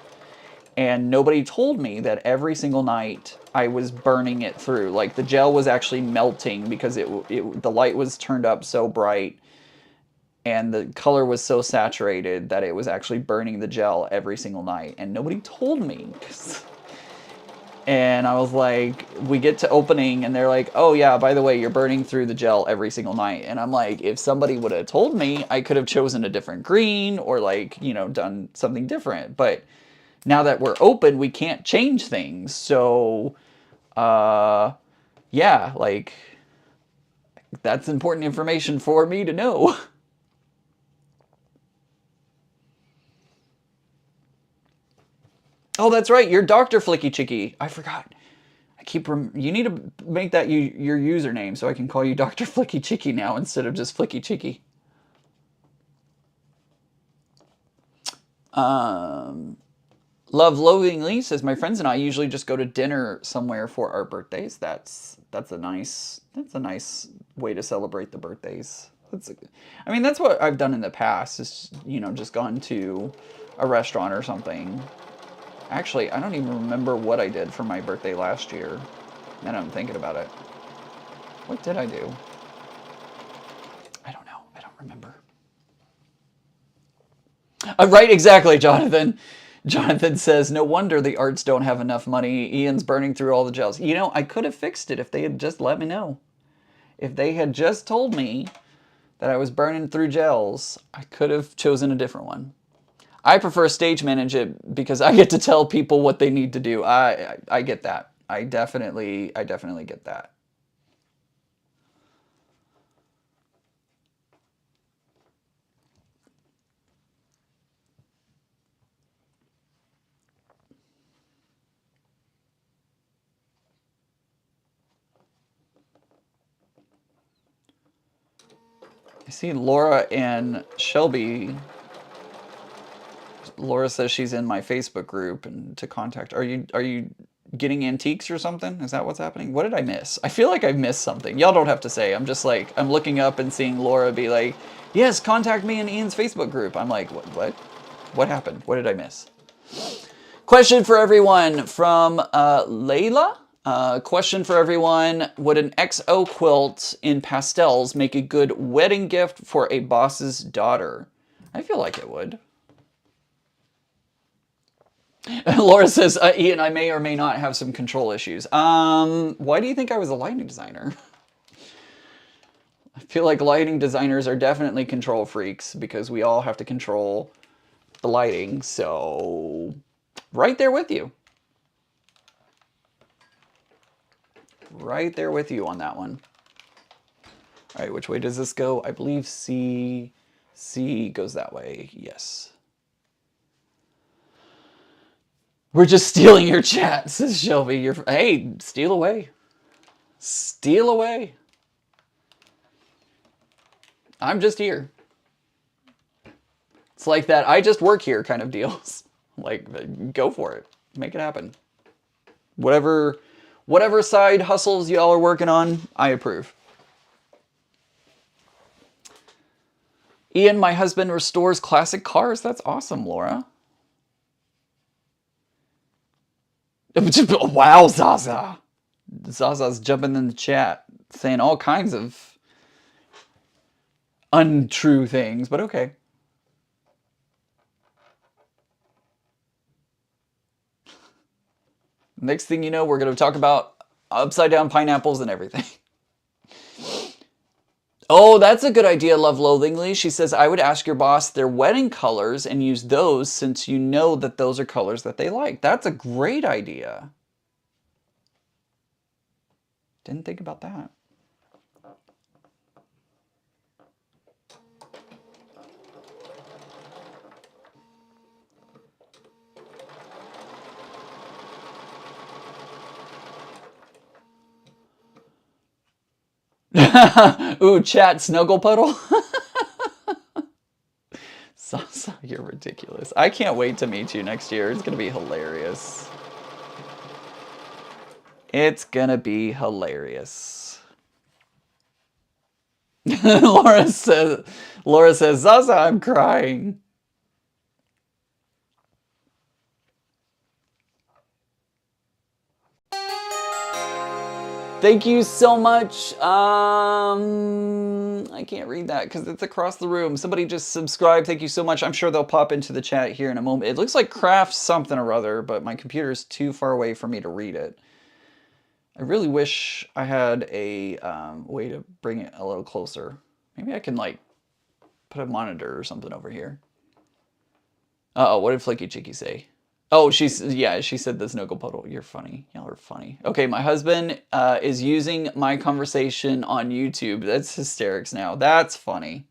and nobody told me that every single night I was burning it through. Like, the gel was actually melting because the light was turned up so bright. And the color was so saturated that it was actually burning the gel every single night. And nobody told me. And I was like, we get to opening and they're like, oh yeah, by the way, you're burning through the gel every single night. And I'm like, if somebody would have told me, I could have chosen a different green or, like, you know, done something different. But now that we're open, we can't change things. So yeah, like, that's important information for me to know. Oh, that's right. You're Dr. Flicky Chicky. I forgot. You need to make that your username so I can call you Dr. Flicky Chicky now instead of just Flicky Chicky. Love Loathingly says my friends and I usually just go to dinner somewhere for our birthdays. That's a nice way to celebrate the birthdays. I mean, that's what I've done in the past. Is just gone to a restaurant or something. Actually, I don't even remember what I did for my birthday last year. And I'm thinking about it. What did I do? I don't know. I don't remember. Right, exactly, Jonathan. Jonathan says, no wonder the arts don't have enough money. Ian's burning through all the gels. I could have fixed it if they had just let me know. If they had just told me that I was burning through gels, I could have chosen a different one. I prefer stage manage it because I get to tell people what they need to do. I get that. I definitely get that. I see Laura and Shelby. Laura says she's in my Facebook group and to contact. Are you getting antiques or something? Is that what's happening? What did I miss? I feel like I missed something. Y'all don't have to say. I'm just like, I'm looking up and seeing Laura be like, yes, contact me in Ian's Facebook group. I'm like, what? What happened? What did I miss? Question for everyone from Layla. Question for everyone. Would an XO quilt in pastels make a good wedding gift for a boss's daughter? I feel like it would. Laura says, Ian, I may or may not have some control issues. Why do you think I was a lighting designer? I feel like lighting designers are definitely control freaks because we all have to control the lighting. So, right there with you. Right there with you on that one. All right, which way does this go? I believe C goes that way. Yes. We're just stealing your chat, says Shelby. Hey, steal away. Steal away. I'm just here. It's like that I just work here kind of deals. Like, go for it. Make it happen. Whatever side hustles y'all are working on, I approve. Ian, my husband restores classic cars. That's awesome, Laura. Wow, Zaza. Zaza's jumping in the chat, saying all kinds of untrue things, but okay. Next thing you know, we're going to talk about upside down pineapples and everything. Oh, that's a good idea, Love Loathingly. She says, I would ask your boss their wedding colors and use those since you know that those are colors that they like. That's a great idea. Didn't think about that. Ooh, chat snuggle puddle. Sasa, you're ridiculous. I can't wait to meet you next year. It's going to be hilarious. It's going to be hilarious. Laura says, Zaza, I'm crying. Thank you so much. I can't read that because it's across the room. Somebody just subscribe. Thank you so much. I'm sure they'll pop into the chat here in a moment. It looks like craft something or other, but my computer is too far away for me to read it. I really wish I had a way to bring it a little closer. Maybe I can like put a monitor or something over here. Uh-oh, what did Flicky Chicky say? Oh, she said the snuggle puddle. You're funny. Y'all are funny. Okay, my husband is using my conversation on YouTube. That's hysterics now. That's funny.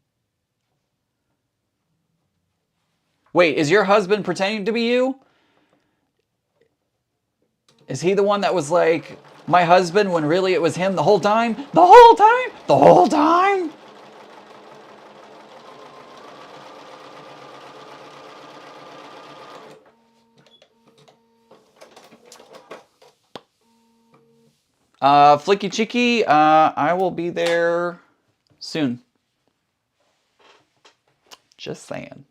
Wait, is your husband pretending to be you? Is he the one that was like, my husband, when really it was him the whole time? The whole time? The whole time? Flicky Chicky, I will be there soon. Just saying.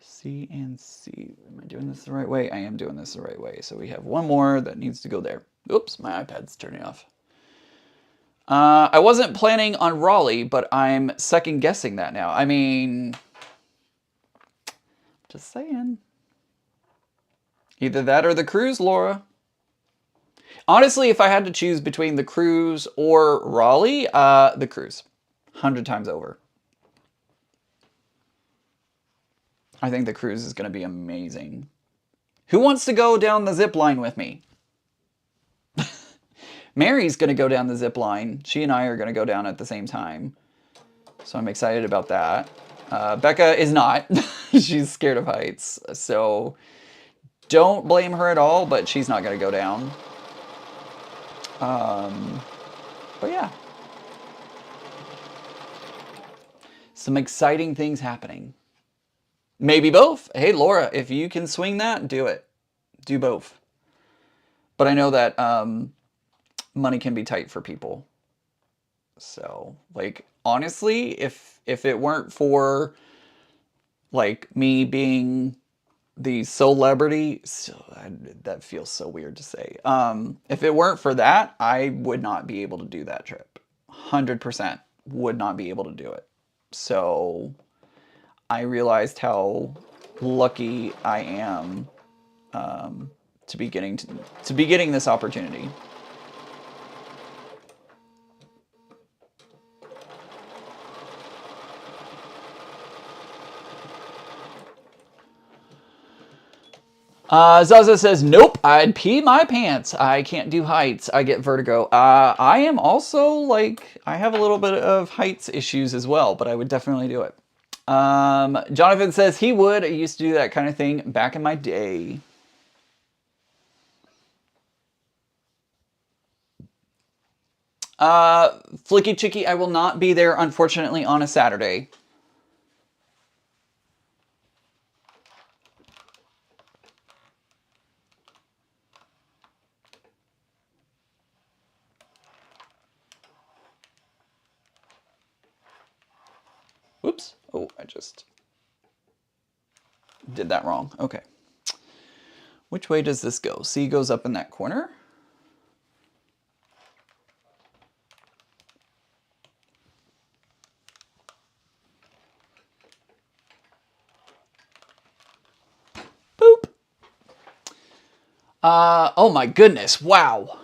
C and C. Am I doing this the right way? I am doing this the right way. So we have one more that needs to go there. Oops, my iPad's turning off. I wasn't planning on Raleigh, but I'm second guessing that now. I mean, just saying. Either that or the cruise, Laura. Honestly, if I had to choose between the cruise or Raleigh, the cruise. 100 times over. I think the cruise is going to be amazing. Who wants to go down the zip line with me? Mary's going to go down the zip line. She and I are going to go down at the same time. So I'm excited about that. Becca is not. She's scared of heights. So don't blame her at all, but she's not going to go down. But yeah. Some exciting things happening. Maybe both. Hey, Laura, if you can swing that, do it. Do both. But I know that money can be tight for people. So, like, honestly, if it weren't for, like, me being the celebrity, that feels so weird to say. If it weren't for that, I would not be able to do that trip. 100% would not be able to do it. So I realized how lucky I am to be getting this opportunity. Zaza says, nope, I'd pee my pants. I can't do heights. I get vertigo. I am also, like, I have a little bit of heights issues as well, but I would definitely do it. Jonathan says he would. I used to do that kind of thing back in my day. Flicky Chicky, I will not be there, unfortunately, on a Saturday. Oops. Oh, I just did that wrong. Okay. Which way does this go? C goes up in that corner. Boop. Oh my goodness. Wow.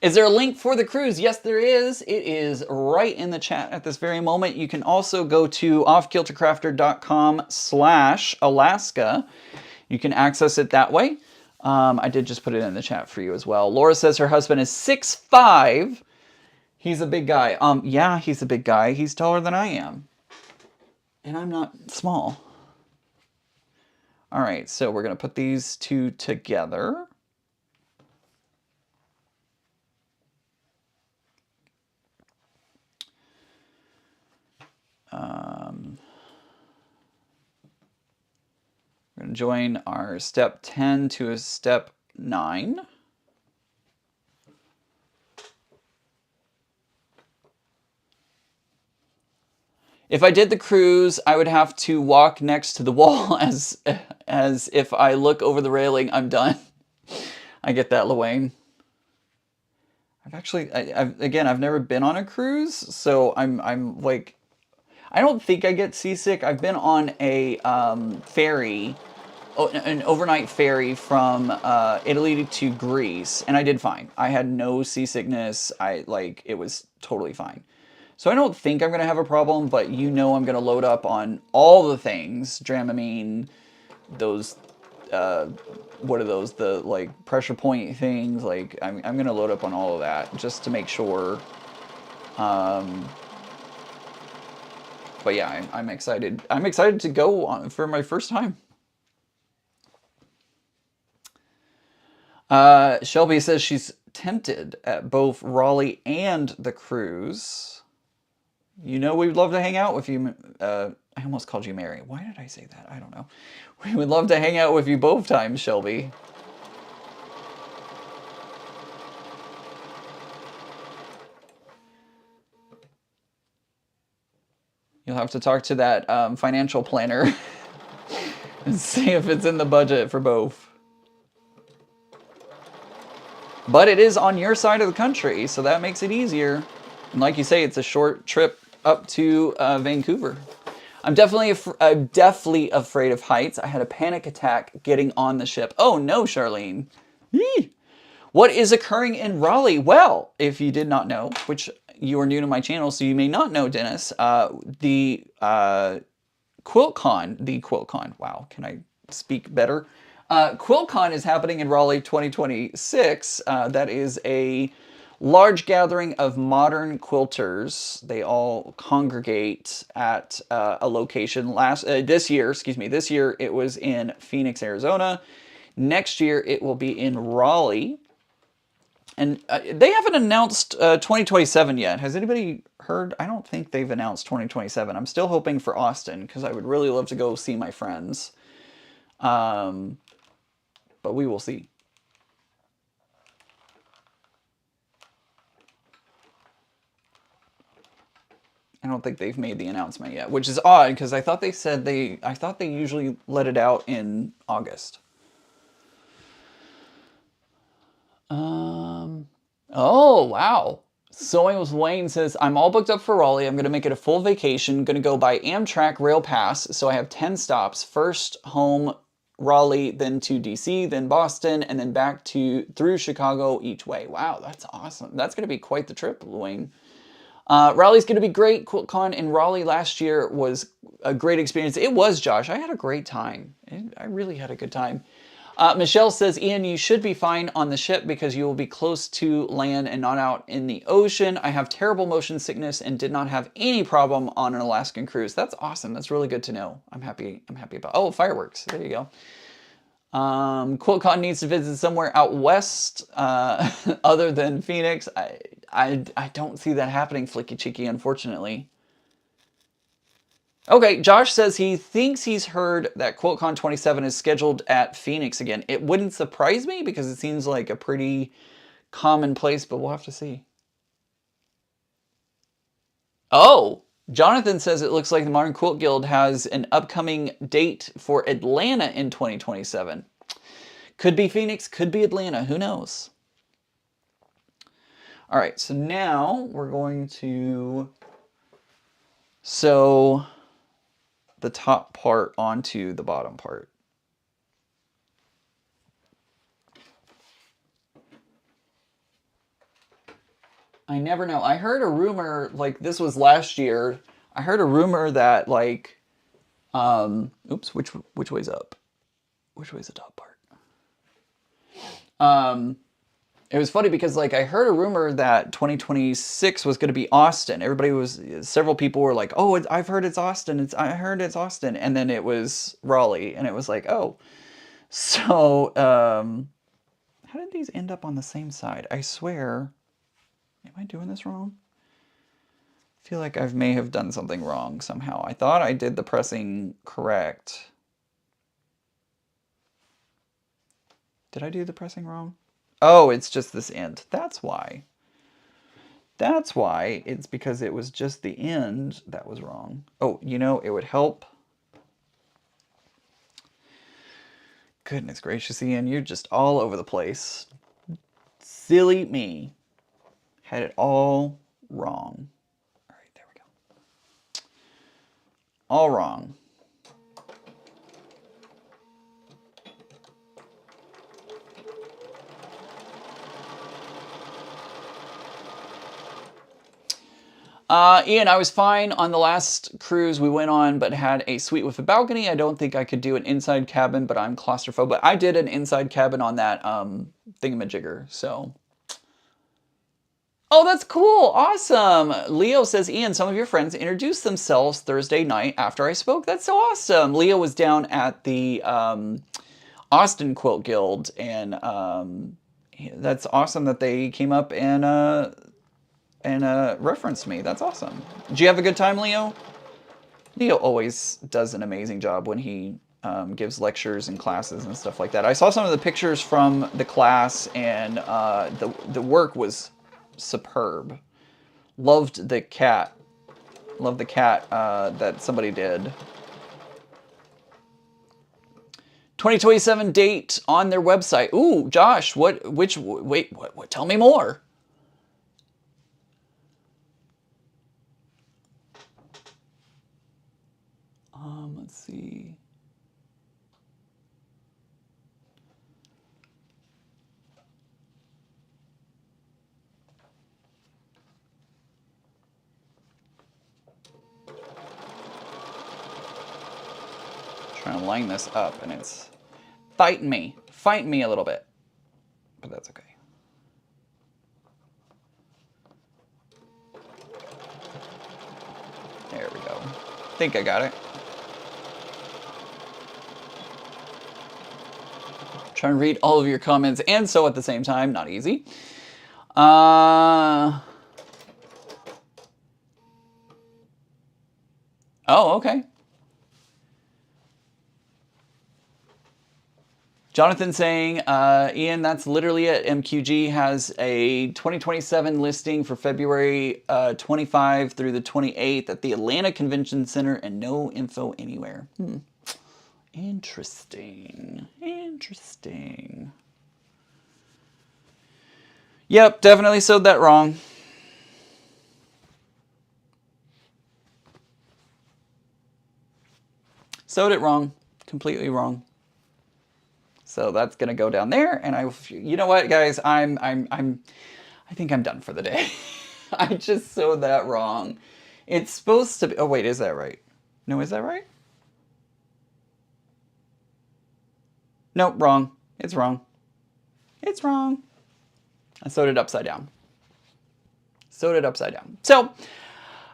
Is there a link for the cruise? Yes, there is. It is right in the chat at this very moment. You can also go to offkiltercrafter.com/Alaska. You can access it that way. I did just put it in the chat for you as well. Laura says her husband is 6'5". He's a big guy. Yeah, he's a big guy. He's taller than I am. And I'm not small. All right, so we're going to put these two together. We're going to join our step 10 to a step 9. If I did the cruise, I would have to walk next to the wall as if I look over the railing, I'm done. I get that, Luane. I've never been on a cruise, so I'm like, I don't think I get seasick. I've been on a ferry, an overnight ferry from Italy to Greece, and I did fine. I had no seasickness. It was totally fine. So I don't think I'm going to have a problem, but you know I'm going to load up on all the things. Dramamine, those, what are those? The, like, pressure point things. Like, I'm going to load up on all of that just to make sure. But yeah, I'm excited. I'm excited to go on for my first time. Shelby says she's tempted at both Raleigh and the cruise. You know we'd love to hang out with you. I almost called you Mary. Why did I say that? I don't know. We would love to hang out with you both times, Shelby. You'll have to talk to that financial planner and see if it's in the budget for both. But it is on your side of the country, so that makes it easier. And like you say, it's a short trip up to Vancouver. I'm definitely afraid of heights. I had a panic attack getting on the ship. Oh no, Charlene. Yee. What is occurring in Raleigh? Well, if you did not know, which you are new to my channel, so you may not know, Dennis, the QuiltCon, wow, can I speak better? QuiltCon is happening in Raleigh 2026. That is a large gathering of modern quilters. They all congregate at a location. This year it was in Phoenix, Arizona. Next year it will be in Raleigh. And they haven't announced 2027 yet. Has anybody heard? I don't think they've announced 2027. I'm still hoping for Austin because I would really love to go see my friends. But we will see. I don't think they've made the announcement yet, which is odd because I thought they said I thought they usually let it out in August. Oh, wow. Sewing with Wayne says, I'm all booked up for Raleigh. I'm going to make it a full vacation. Going to go by Amtrak Rail Pass. So I have 10 stops. First home, Raleigh, then to DC, then Boston, and then back through Chicago each way. Wow, that's awesome. That's going to be quite the trip, Wayne. Raleigh's going to be great. QuiltCon in Raleigh last year was a great experience. It was, Josh. I had a great time. I really had a good time. Michelle says, Ian, you should be fine on the ship because you will be close to land and not out in the ocean. I have terrible motion sickness and did not have any problem on an Alaskan cruise. That's awesome. That's really good to know. I'm happy about. Oh, fireworks. There you go. QuiltCon needs to visit somewhere out west other than Phoenix. I don't see that happening, Flicky Cheeky, unfortunately. Okay, Josh says he thinks he's heard that QuiltCon 27 is scheduled at Phoenix again. It wouldn't surprise me because it seems like a pretty common place, but we'll have to see. Oh, Jonathan says it looks like the Modern Quilt Guild has an upcoming date for Atlanta in 2027. Could be Phoenix, could be Atlanta, who knows? All right, so now we're going to sew the top part onto the bottom part. I never know. I heard a rumor, like this was last year. I heard a rumor that like, oops, which way's up? Which way's the top part? It was funny because like I heard a rumor that 2026 was going to be Austin. Several people were like, "Oh, I've heard it's Austin. I heard it's Austin," and then it was Raleigh, and it was like, "Oh." So, how did these end up on the same side? I swear, am I doing this wrong? I feel like I may have done something wrong somehow. I thought I did the pressing correct. Did I do the pressing wrong? Oh, it's just this end. That's why. That's why. It's because it was just the end that was wrong. Oh, you know, it would help. Goodness gracious, Ian, you're just all over the place. Silly me. Had it all wrong. All right, there we go. All wrong. Ian, I was fine on the last cruise we went on, but had a suite with a balcony. I don't think I could do an inside cabin, but I'm claustrophobic. I did an inside cabin on that thingamajigger, so. Oh, that's cool. Awesome. Leo says, Ian, some of your friends introduced themselves Thursday night after I spoke. That's so awesome. Leo was down at the Austin Quilt Guild, and that's awesome that they came up and referenced me. That's awesome. Did you have a good time, Leo? Leo always does an amazing job when he gives lectures and classes and stuff like that. I saw some of the pictures from the class, and the work was superb. Loved the cat. Loved the cat that somebody did. 2027 date on their website. Ooh, Josh, wait, what? Tell me more. Let's see. Trying to line this up, and it's fighting me a little bit, but that's okay. There we go. I think I got it. Trying to read all of your comments and sew at the same time, not easy. Oh, okay. Jonathan saying, Ian, that's literally it. MQG has a 2027 listing for February 25 through the 28th at the Atlanta Convention Center, and no info anywhere. Interesting. Interesting. Yep, definitely sewed that wrong. Sewed it wrong. Completely wrong. So that's gonna go down there, and you know what, guys, I think I'm done for the day. I just sewed that wrong. It's supposed to be. Oh wait, is that right? No, is that right? Nope, wrong. It's wrong. It's wrong. I sewed it upside down. Sewed it upside down. So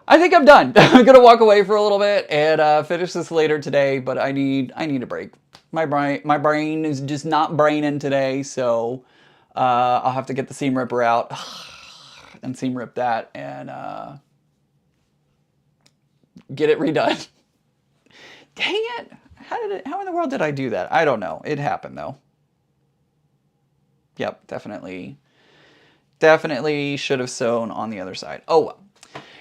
I think I'm done. I'm gonna walk away for a little bit and finish this later today. But I need a break. My brain is just not braining today, so I'll have to get the seam ripper out and seam rip that and get it redone. Dang it! How in the world did I do that? I don't know. It happened though. Yep, definitely should have sewn on the other side. Oh well.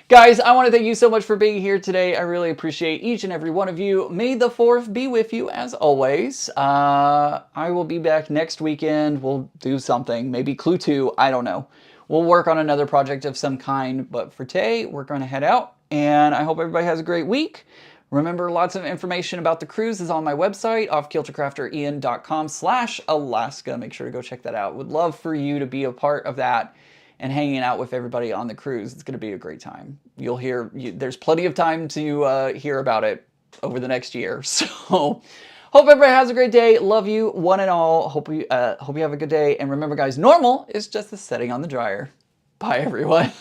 Guys, I want to thank you so much for being here today. I really appreciate each and every one of you. May the 4th be with you as always. I will be back next weekend. We'll do something, maybe Clue 2, I don't know. We'll work on another project of some kind, but for today, we're going to head out, and I hope everybody has a great week. Remember, lots of information about the cruise is on my website, offkiltercrafterian.com/Alaska. Make sure to go check that out. Would love for you to be a part of that and hanging out with everybody on the cruise. It's going to be a great time. You'll hear, there's plenty of time to hear about it over the next year. So hope everybody has a great day. Love you, one and all. Hope you have a good day. And remember, guys, normal is just the setting on the dryer. Bye, everyone.